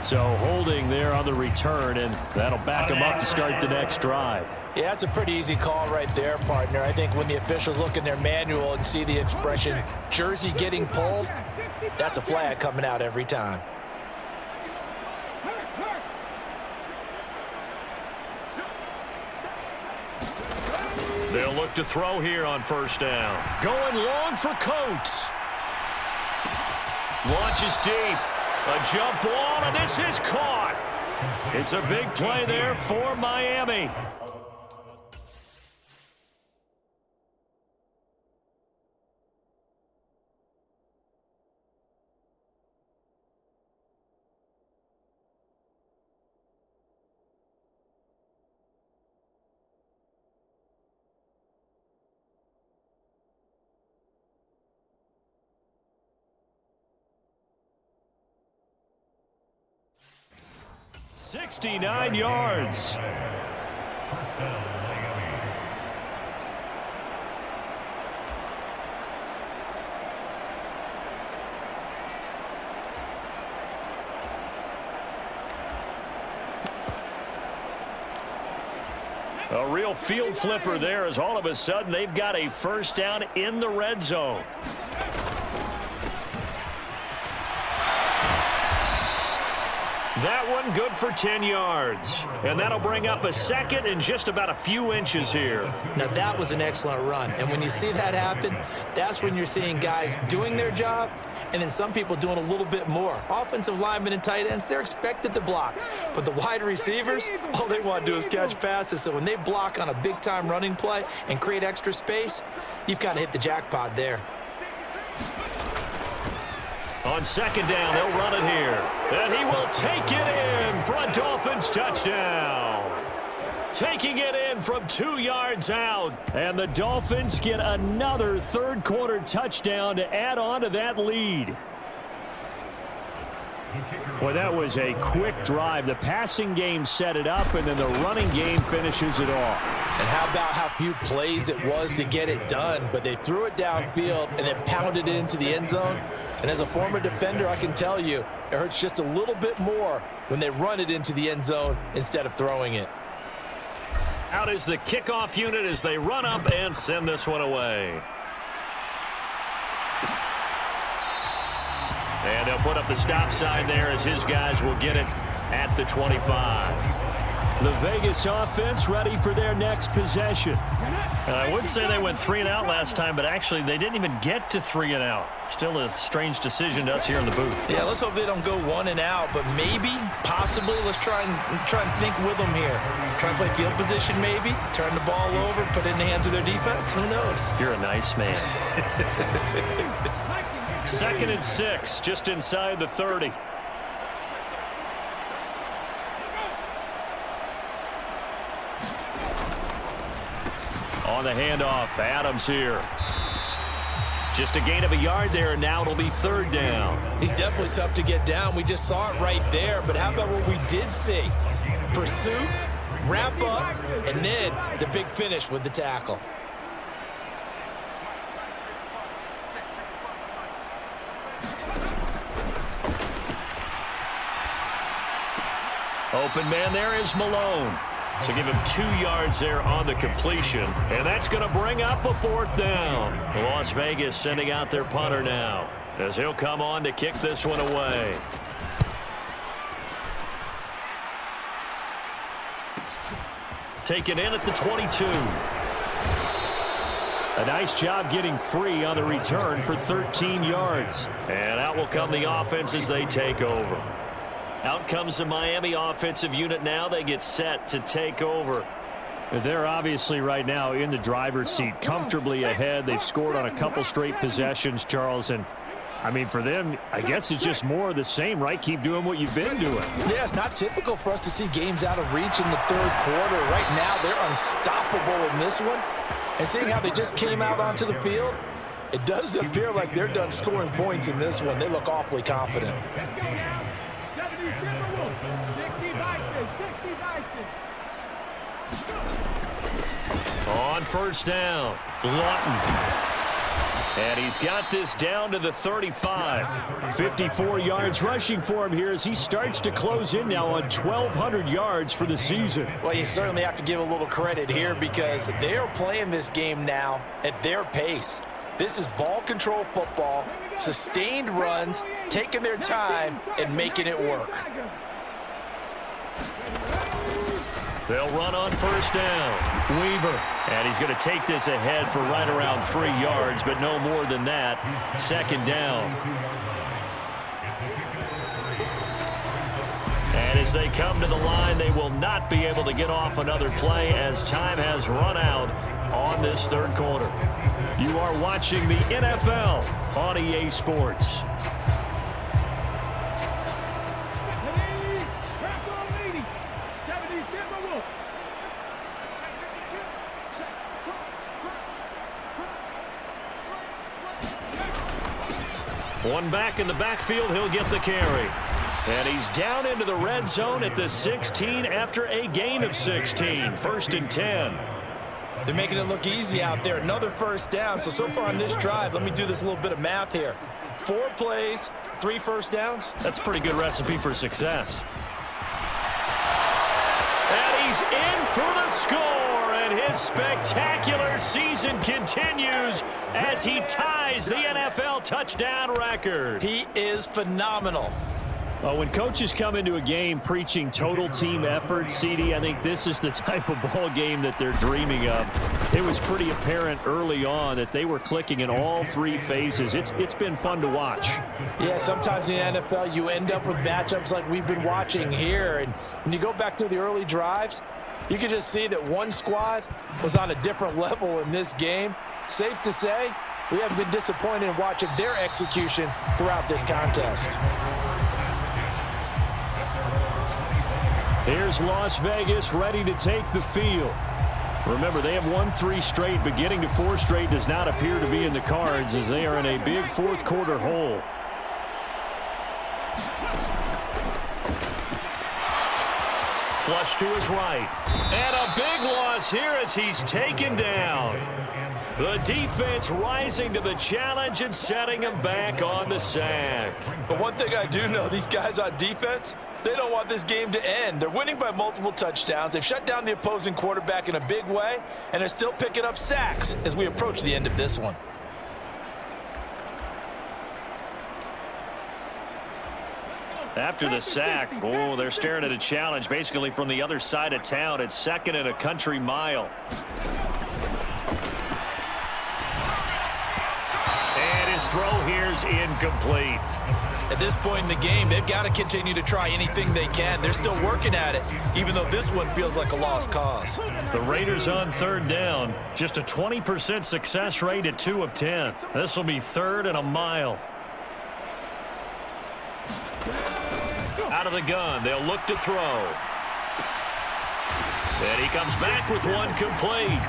So holding there on the return, and that'll back them up to start the next drive. Yeah, that's a pretty easy call right there, partner. I think when the officials look in their manual and see the expression jersey getting pulled, that's a flag coming out every time. They'll look to throw here on 1st down. Going long for Coates. Launches deep. A jump ball, and this is caught. It's a big play there for Miami. .69 yards. A real field flipper there as all of a sudden they've got a first down in the red zone. That one good for 10 yards. And that'll bring up a second and just about a few inches here. Now, that was an excellent run. And when you see that happen, that's when you're seeing guys doing their job and then some people doing a little bit more. Offensive linemen and tight ends, they're expected to block. But the wide receivers, all they want to do is catch passes. So when they block on a big-time running play and create extra space, you've kind of hit the jackpot there. On second down, they'll run it here. And he will take it in for a Dolphins touchdown. Taking it in from 2 yards out. And the Dolphins get another third-quarter touchdown to add on to that lead. Well, that was a quick drive. The passing game set it up, and then the running game finishes it off. And how about how few plays it was to get it done, but they threw it downfield and then pounded it into the end zone. And as a former defender, I can tell you, it hurts just a little bit more when they run it into the end zone instead of throwing it. Out is the kickoff unit as they run up and send this one away. And they'll put up the stop sign there as his guys will get it at the 25. The Vegas offense ready for their next possession. I would say they went 3 and out last time, but actually they didn't even get to 3 and out. Still a strange decision to us here in the booth. Yeah, let's hope they don't go 1 and out, but maybe, possibly, let's try and think with them here. Try and play field position maybe, turn the ball over, put it in the hands of their defense. Who knows? You're a nice man. 2nd and 6, just inside the 30. On the handoff, Adams here. Just a gain of a yard there, and now it'll be 3rd down. He's definitely tough to get down. We just saw it right there, but how about what we did see? Pursuit, wrap up, and then the big finish with the tackle. Open man there is Malone. So give him 2 yards there on the completion. And that's going to bring up a 4th down. Las Vegas sending out their punter now as he'll come on to kick this one away. Taken in at the 22. A nice job getting free on the return for 13 yards. And out will come the offense as they take over. Out comes the Miami offensive unit now. They get set to take over. They're obviously right now in the driver's seat, comfortably ahead. They've scored on a couple straight possessions, Charles. And, I mean, for them, I guess it's just more of the same, right? Keep doing what you've been doing. Yeah, it's not typical for us to see games out of reach in the 3rd quarter. Right now, they're unstoppable in this one. And seeing how they just came out onto the field, it does appear like they're done scoring points in this one. They look awfully confident. On 1st down, Lawton. And he's got this down to the 35. 54 yards rushing for him here as he starts to close in now on 1,200 yards for the season. Well, you certainly have to give a little credit here because they are playing this game now at their pace. This is ball control football, sustained runs, taking their time, and making it work. They'll run on 1st down. Weaver. And he's going to take this ahead for right around 3 yards, but no more than that. 2nd down. And as they come to the line, they will not be able to get off another play as time has run out on this 3rd quarter. You are watching the NFL on EA Sports. One back in the backfield, he'll get the carry. And he's down into the red zone at the 16 after a gain of 16. 1st and 10. They're making it look easy out there. Another 1st down. So far on this drive, let me do this little bit of math here. 4 plays, 3 first downs. That's a pretty good recipe for success. And he's in for the score And his spectacular season continues as he ties the NFL touchdown record. He is phenomenal. When coaches come into a game preaching total team effort, CD, I think this is the type of ball game that they're dreaming of. It was pretty apparent early on that they were clicking in all three phases. It's been fun to watch. Yeah, sometimes in the NFL you end up with matchups like we've been watching here. And when you go back through the early drives, you can just see that one squad was on a different level in this game. Safe to say, we haven't been disappointed in watching their execution throughout this contest. Here's Las Vegas ready to take the field. Remember, they have won 3 straight, but getting to 4 straight does not appear to be in the cards as they are in a big fourth quarter hole. Flush to his right. And a big loss here as he's taken down. The defense rising to the challenge and setting him back on the sack. But one thing I do know, these guys on defense, they don't want this game to end. They're winning by multiple touchdowns. They've shut down the opposing quarterback in a big way, and they're still picking up sacks as we approach the end of this one. After the sack, they're staring at a challenge basically from the other side of town. It's 2nd and a country mile. And his throw here's incomplete. At this point in the game, they've got to continue to try anything they can. They're still working at it, even though this one feels like a lost cause. The Raiders on 3rd down. Just a 20% success rate at 2 of 10. This will be 3rd and a mile. Out of the gun, they'll look to throw. And he comes back with one complete.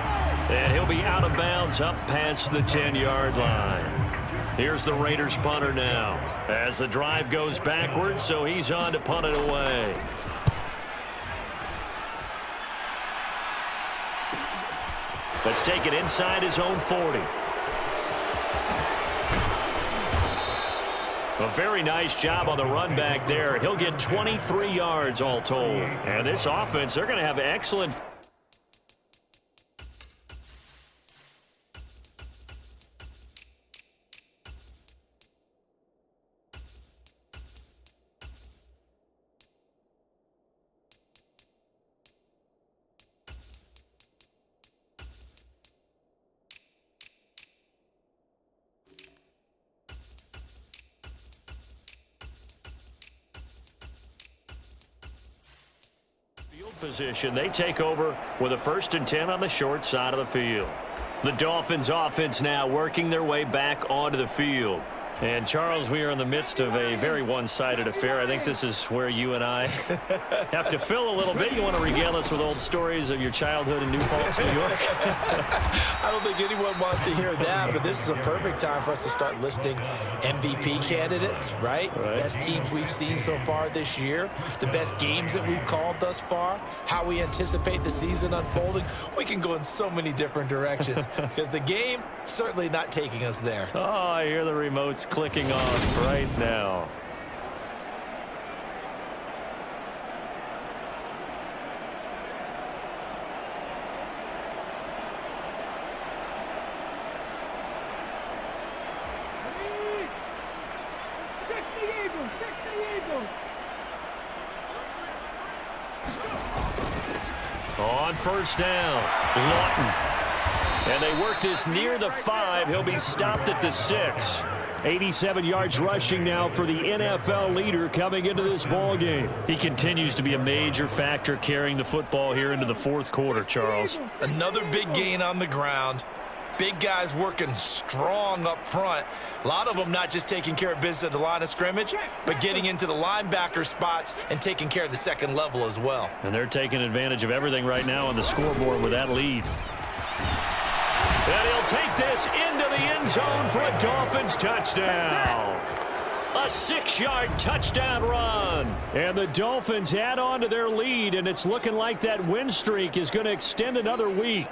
And he'll be out of bounds up past the 10-yard line. Here's the Raiders punter now as the drive goes backwards, so he's on to punt it away. Let's take it inside his own 40. A very nice job on the run back there. He'll get 23 yards all told. And this offense, they're going to have excellent. Position. They take over with a 1st and 10 on the short side of the field. The Dolphins offense now working their way back onto the field. And, Charles, we are in the midst of a very one-sided affair. I think this is where you and I have to fill a little bit. You want to regale us with old stories of your childhood in New Paltz, New York? I don't think anyone wants to hear that, but this is a perfect time for us to start listing MVP candidates, right? Best teams we've seen so far this year, the best games that we've called thus far, how we anticipate the season unfolding. We can go in so many different directions because the game certainly not taking us there. Oh, I hear the remotes clicking off right now. On 1st down, Lawton. And they work this near the 5. He'll be stopped at the 6. 87 yards rushing now for the NFL leader coming into this ball game. He continues to be a major factor carrying the football here into the 4th quarter, Charles. Another big gain on the ground. Big guys working strong up front. A lot of them not just taking care of business at the line of scrimmage, but getting into the linebacker spots and taking care of the second level as well. And they're taking advantage of everything right now on the scoreboard with that lead. And he'll take this into the end zone for a Dolphins touchdown. A 6-yard touchdown run. And the Dolphins add on to their lead, and it's looking like that win streak is going to extend another week.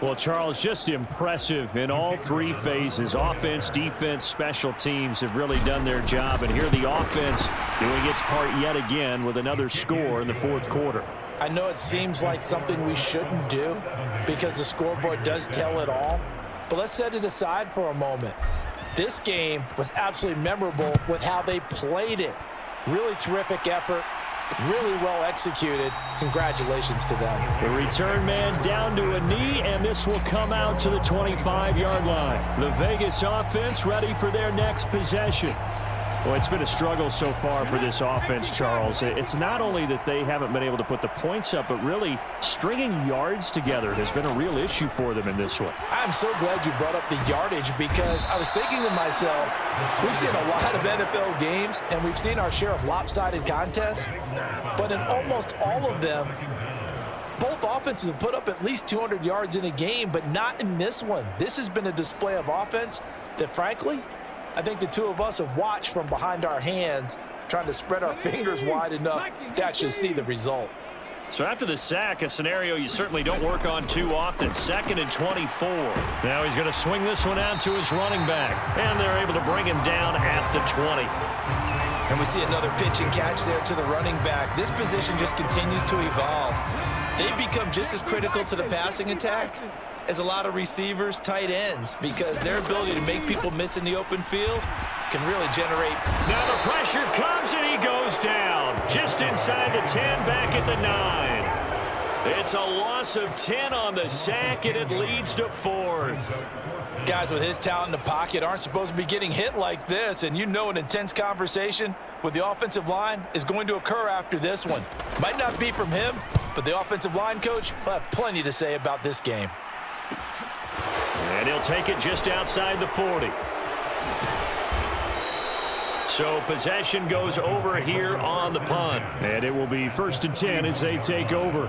Well, Charles, just impressive in all 3 phases. Offense, defense, special teams have really done their job. And here the offense doing its part yet again with another score in the 4th quarter. I know it seems like something we shouldn't do because the scoreboard does tell it all, but let's set it aside for a moment. This game was absolutely memorable with how they played it. Really terrific effort, really well executed. Congratulations to them. The return man down to a knee, and this will come out to the 25-yard line. The Vegas offense ready for their next possession. Well, it's been a struggle so far for this offense, Charles. It's not only that they haven't been able to put the points up, but really stringing yards together has been a real issue for them in this one. I'm so glad you brought up the yardage because I was thinking to myself, we've seen a lot of NFL games and we've seen our share of lopsided contests, but in almost all of them, both offenses have put up at least 200 yards in a game, but not in this one. This has been a display of offense that, frankly, I think the two of us have watched from behind our hands, trying to spread our fingers wide enough to actually see the result. So after the sack, a scenario you certainly don't work on too often. 2nd and 24. Now he's going to swing this one out to his running back, and they're able to bring him down at the 20. And we see another pitch and catch there to the running back. This position just continues to evolve. They become just as critical to the passing attack as a lot of receivers, tight ends, because their ability to make people miss in the open field can really generate. Now the pressure comes and he goes down just inside the 10, back at the 9. It's a loss of 10 on the sack, and it leads to 4th. Guys with his talent in the pocket aren't supposed to be getting hit like this, and you know an intense conversation with the offensive line is going to occur after this one. Might not be from him, but the offensive line coach will have plenty to say about this game. And he'll take it just outside the 40. So possession goes over here on the punt. And it will be 1st and 10 as they take over.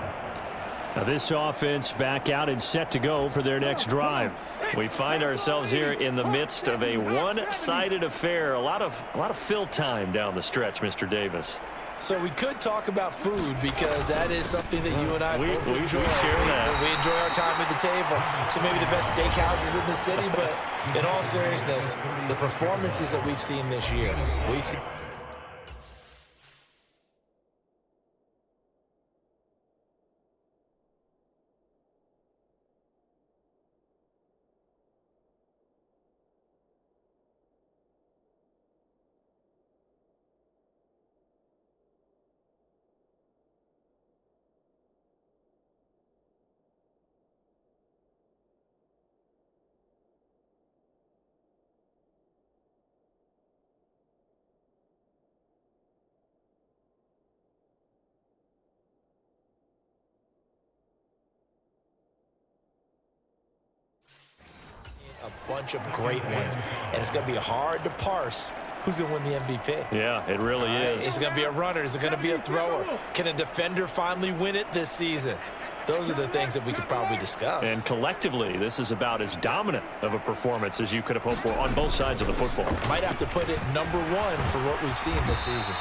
Now this offense back out and set to go for their next drive. We find ourselves here in the midst of a one-sided affair. A lot of fill time down the stretch, Mr. Davis. So we could talk about food because that is something that you and I we enjoy. share that. We enjoy our time at the table. So maybe the best steakhouses in the city, but in all seriousness, the performances that we've seen this year, we've seen. A bunch of great ones, and it's going to be hard to parse who's going to win the MVP. Yeah, it really is. Is it going to be a runner? Is it going to be a thrower? Can a defender finally win it this season? Those are the things that we could probably discuss. And collectively, this is about as dominant of a performance as you could have hoped for on both sides of the football. Might have to put it number one for what we've seen this season.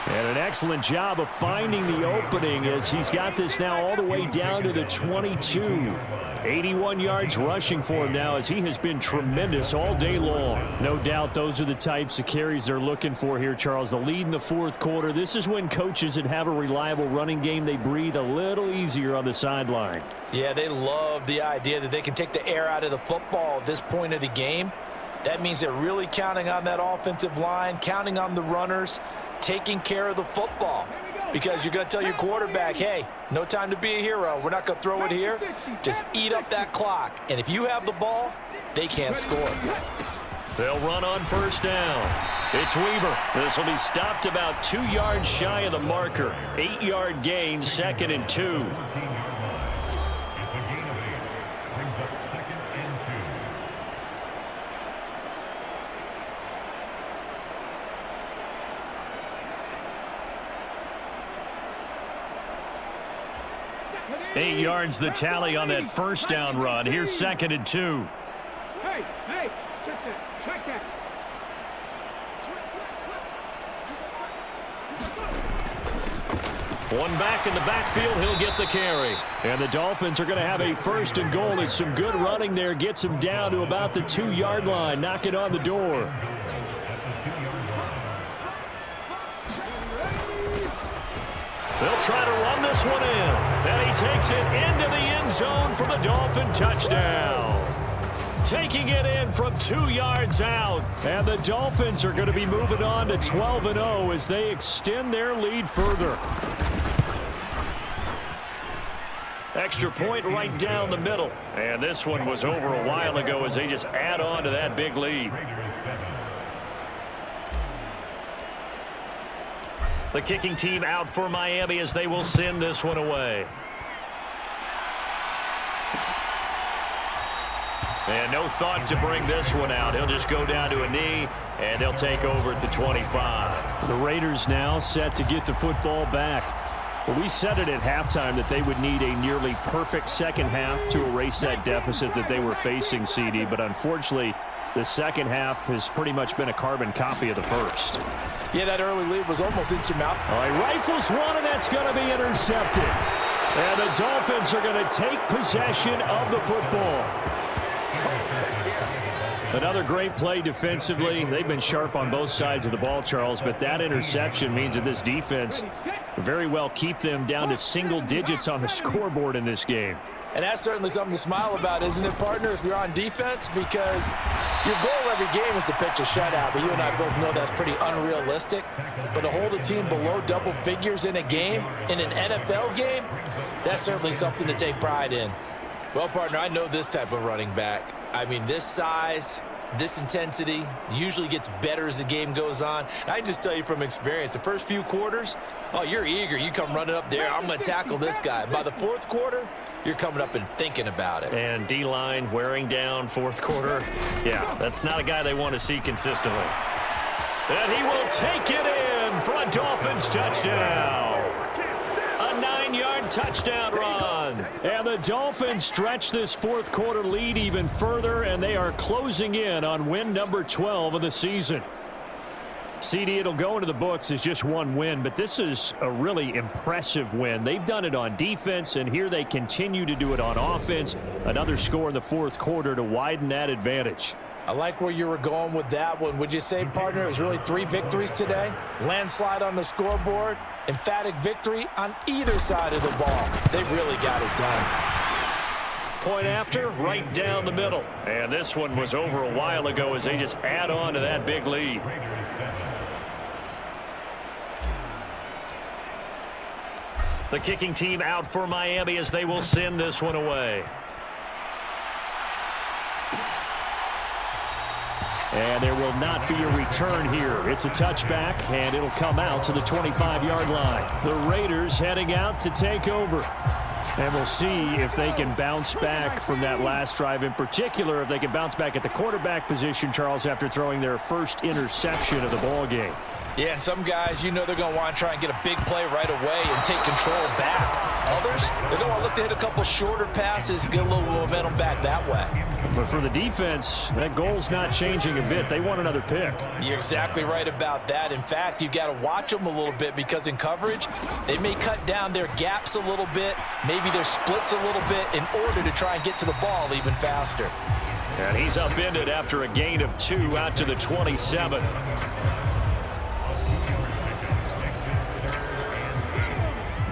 And an excellent job of finding the opening as he's got this now all the way down to the 22. 81 yards rushing for him now as he has been tremendous all day long. No doubt those are the types of carries they're looking for here, Charles. The lead in the 4th quarter. This is when coaches that have a reliable running game, they breathe a little easier on the sideline. Yeah, they love the idea that they can take the air out of the football at this point of the game. That means they're really counting on that offensive line, counting on the runners, taking care of the football. Because you're going to tell your quarterback, hey, no time to be a hero. We're not going to throw it here. Just eat up that clock. And if you have the ball, they can't score. They'll run on 1st down. It's Weaver. This will be stopped about 2 yards shy of the marker. 8-yard gain, 2nd and 2. Eight yards the tally on that 1st down run. Here's 2nd and 2. Hey, check that. One back in the backfield, he'll get the carry. And the Dolphins are going to have a 1st and goal as some good running there gets him down to about the 2-yard line. Knock it on the door. They'll try to run this one in. And he takes it into the end zone for the Dolphin touchdown. Taking it in from 2 yards out. And the Dolphins are going to be moving on to 12-0 as they extend their lead further. Extra point right down the middle. And this one was over a while ago as they just add on to that big lead. The kicking team out for Miami as they will send this one away. And no thought to bring this one out. He'll just go down to a knee, and they'll take over at the 25. The Raiders now set to get the football back. Well, we said it at halftime that they would need a nearly perfect second half to erase that deficit that they were facing, CD. But unfortunately, the second half has pretty much been a carbon copy of the first. Yeah, that early lead was almost insurmountable. All right, rifles one, and that's going to be intercepted. And the Dolphins are going to take possession of the football. Another great play defensively. They've been sharp on both sides of the ball, Charles, but that interception means that this defense very well keep them down to single digits on the scoreboard in this game. And that's certainly something to smile about, isn't it, partner, if you're on defense? Because your goal every game is to pitch a shutout, but you and I both know that's pretty unrealistic. But to hold a team below double figures in a game, in an NFL game, that's certainly something to take pride in. Well, partner, I know this type of running back. I mean, this size, this intensity usually gets better as the game goes on. And I just tell you from experience, the first few quarters, oh, you're eager. You come running up there, I'm going to tackle this guy. By the fourth quarter, you're coming up and thinking about it. And D-line wearing down fourth quarter. Yeah, that's not a guy they want to see consistently. And he will take it in for a Dolphins touchdown. A 9-yard touchdown run. And the Dolphins stretch this fourth quarter lead even further, and they are closing in on win number 12 of the season. CD, it'll go into the books as just one win, but this is a really impressive win. They've done it on defense, and here they continue to do it on offense. Another score in the fourth quarter to widen that advantage. I like where you were going with that one. Would you say, partner, it was really 3 victories today? Landslide on the scoreboard, emphatic victory on either side of the ball. They really got it done. Point after, right down the middle. And this one was over a while ago as they just add on to that big lead. The kicking team out for Miami as they will send this one away. And there will not be a return here. It's a touchback, and it'll come out to the 25-yard line. The Raiders heading out to take over. And we'll see if they can bounce back from that last drive. In particular, if they can bounce back at the quarterback position, Charles, after throwing their first interception of the ball game. Yeah, and some guys, you know they're going to want to try and get a big play right away and take control back. Others, they're going to want to look to hit a couple shorter passes, get a little momentum back that way. But for the defense, that goal's not changing a bit. They want another pick. You're exactly right about that. In fact, you got to watch them a little bit because in coverage, they may cut down their gaps a little bit, maybe their splits a little bit in order to try and get to the ball even faster. And he's upended after a gain of 2 out to the 27.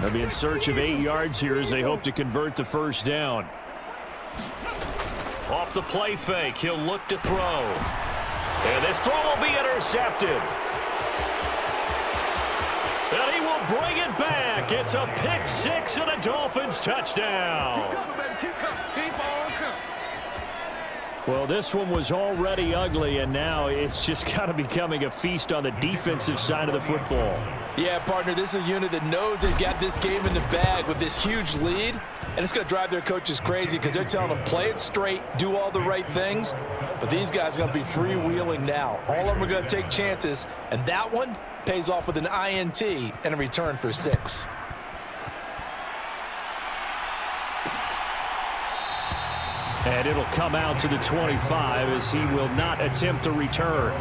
They'll be in search of 8 yards here as they hope to convert the first down. Off the play fake, he'll look to throw. And this throw will be intercepted. And he will bring it back. It's a pick 6 and a Dolphins touchdown. Well, this one was already ugly, and now it's just kind of becoming a feast on the defensive side of the football. Yeah, partner, this is a unit that knows they've got this game in the bag with this huge lead, and it's going to drive their coaches crazy because they're telling them play it straight, do all the right things, but these guys are going to be freewheeling now. All of them are going to take chances, and that one pays off with an INT and a return for 6. And it'll come out to the 25 as he will not attempt a return.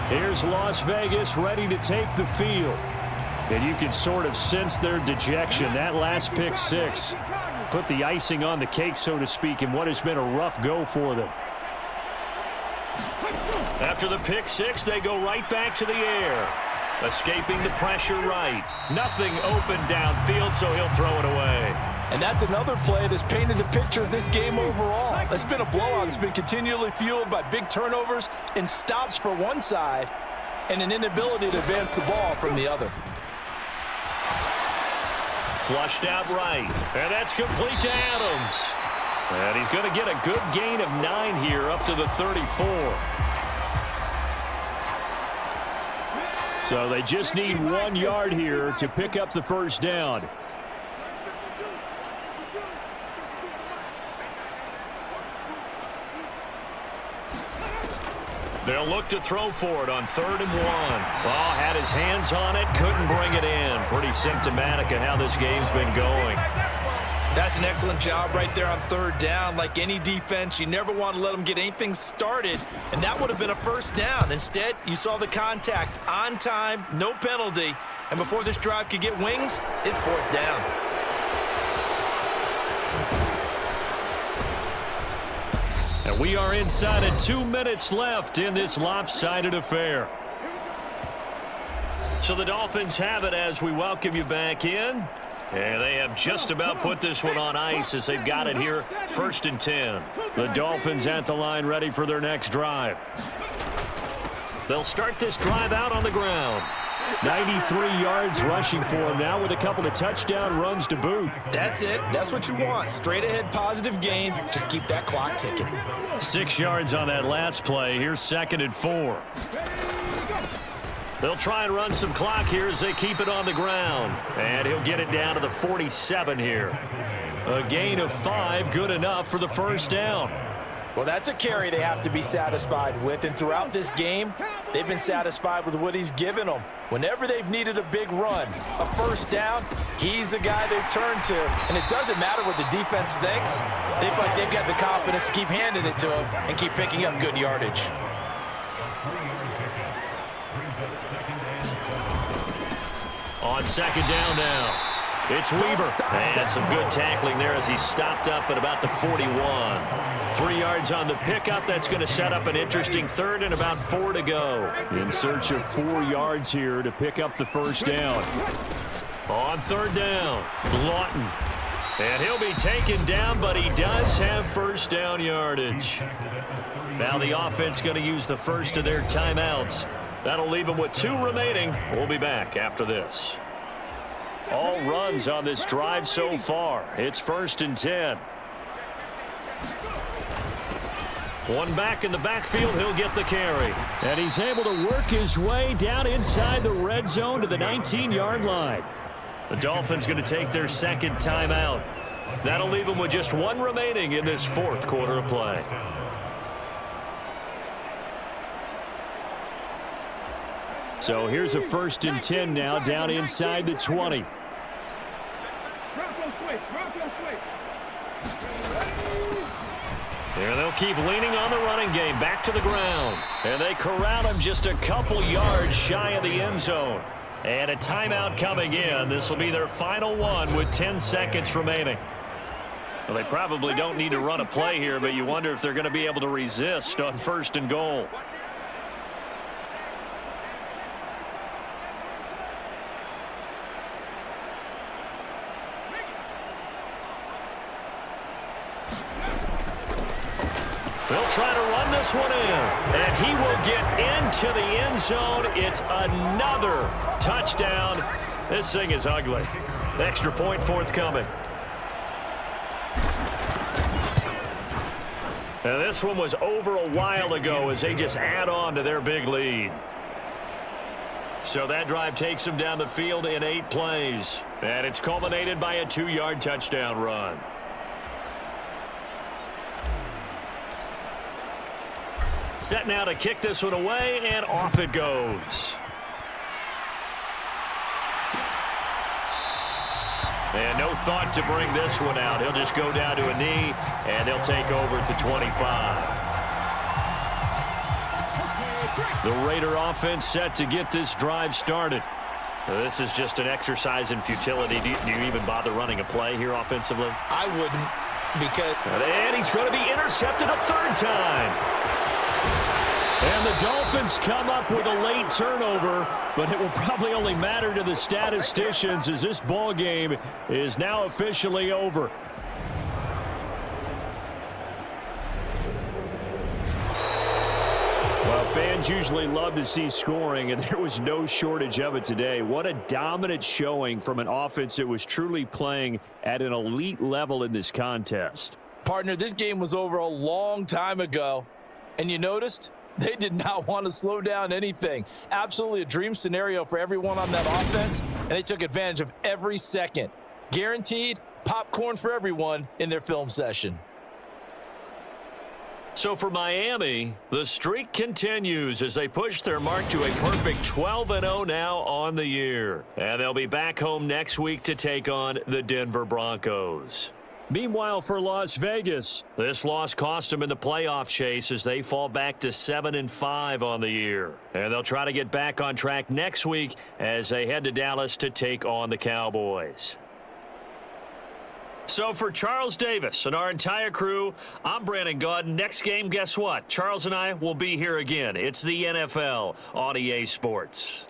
Here's Las Vegas ready to take the field. And you can sort of sense their dejection. That last pick 6 put the icing on the cake, so to speak, in what has been a rough go for them. After the pick 6, they go right back to the air. Escaping the pressure right. Nothing open downfield, so he'll throw it away. And that's another play that's painted the picture of this game overall. It's been a blowout. It's been continually fueled by big turnovers and stops for one side and an inability to advance the ball from the other. Flushed out right. And that's complete to Adams. And he's going to get a good gain of 9 here up to the 34. So they just need 1 yard here to pick up the first down. They'll look to throw for it on 3rd and 1. Ball had his hands on it, couldn't bring it in. Pretty symptomatic of how this game's been going. That's an excellent job right there on 3rd down. Like any defense, you never want to let them get anything started, and that would have been a first down. Instead, you saw the contact on time, no penalty, and before this drive could get wings, it's 4th down. And we are inside of 2 minutes left in this lopsided affair. So the Dolphins have it as we welcome you back in. And they have just about put this one on ice as they've got it here, 1st and 10. The Dolphins at the line ready for their next drive. They'll start this drive out on the ground. 93 yards rushing for him now with a couple of touchdown runs to boot. That's it. That's what you want. Straight ahead positive gain. Just keep that clock ticking. 6 yards on that last play. Here's 2nd and 4. They'll try and run some clock here as they keep it on the ground. And he'll get it down to the 47 here. A gain of 5, good enough for the first down. Well, that's a carry they have to be satisfied with, and throughout this game, they've been satisfied with what he's given them. Whenever they've needed a big run, a first down, he's the guy they've turned to, and it doesn't matter what the defense thinks. They feel like they've got the confidence to keep handing it to him and keep picking up good yardage. On 2nd down now, it's Weaver. And some good tackling there as he stopped up at about the 41. 3 yards on the pickup. That's going to set up an interesting 3rd and about 4 to go. In search of 4 yards here to pick up the first down. On 3rd down, Lawton. And he'll be taken down, but he does have first down yardage. Now the offense going to use the first of their timeouts. That'll leave them with 2 remaining. We'll be back after this. All runs on this drive so far. It's 1st and 10. One back in the backfield. He'll get the carry. And he's able to work his way down inside the red zone to the 19-yard line. The Dolphins going to take their 2nd timeout. That'll leave them with just 1 remaining in this 4th quarter of play. So here's a 1st and 10 now down inside the 20. Here they'll keep leaning on the running game. Back to the ground. And they corral him just a couple yards shy of the end zone. And a timeout coming in. This will be their final one with 10 seconds remaining. Well, they probably don't need to run a play here, but you wonder if they're going to be able to resist on 1st and goal. They'll try to run this one in, and he will get into the end zone. It's another touchdown. This thing is ugly. Extra point forthcoming. And this one was over a while ago as they just add on to their big lead. So that drive takes them down the field in 8 plays, and it's culminated by a 2-yard touchdown run. Set now to kick this one away, and off it goes. And no thought to bring this one out. He'll just go down to a knee, and they'll take over at the 25. The Raider offense set to get this drive started. This is just an exercise in futility. Do you even bother running a play here offensively? I wouldn't, because... And he's going to be intercepted a 3rd time. And the Dolphins come up with a late turnover, but it will probably only matter to the statisticians as this ball game is now officially over. Well, fans usually love to see scoring, and there was no shortage of it today. What a dominant showing from an offense that was truly playing at an elite level in this contest. Partner, this game was over a long time ago, and you noticed they did not want to slow down anything. Absolutely a dream scenario for everyone on that offense, and they took advantage of every second. Guaranteed popcorn for everyone in their film session. So for Miami, the streak continues as they push their mark to a perfect 12-0 now on the year. And they'll be back home next week to take on the Denver Broncos. Meanwhile, for Las Vegas, this loss cost them in the playoff chase as they fall back to 7-5 on the year. And they'll try to get back on track next week as they head to Dallas to take on the Cowboys. So for Charles Davis and our entire crew, I'm Brandon Gaudin. Next game, guess what? Charles and I will be here again. It's the NFL on EA Sports.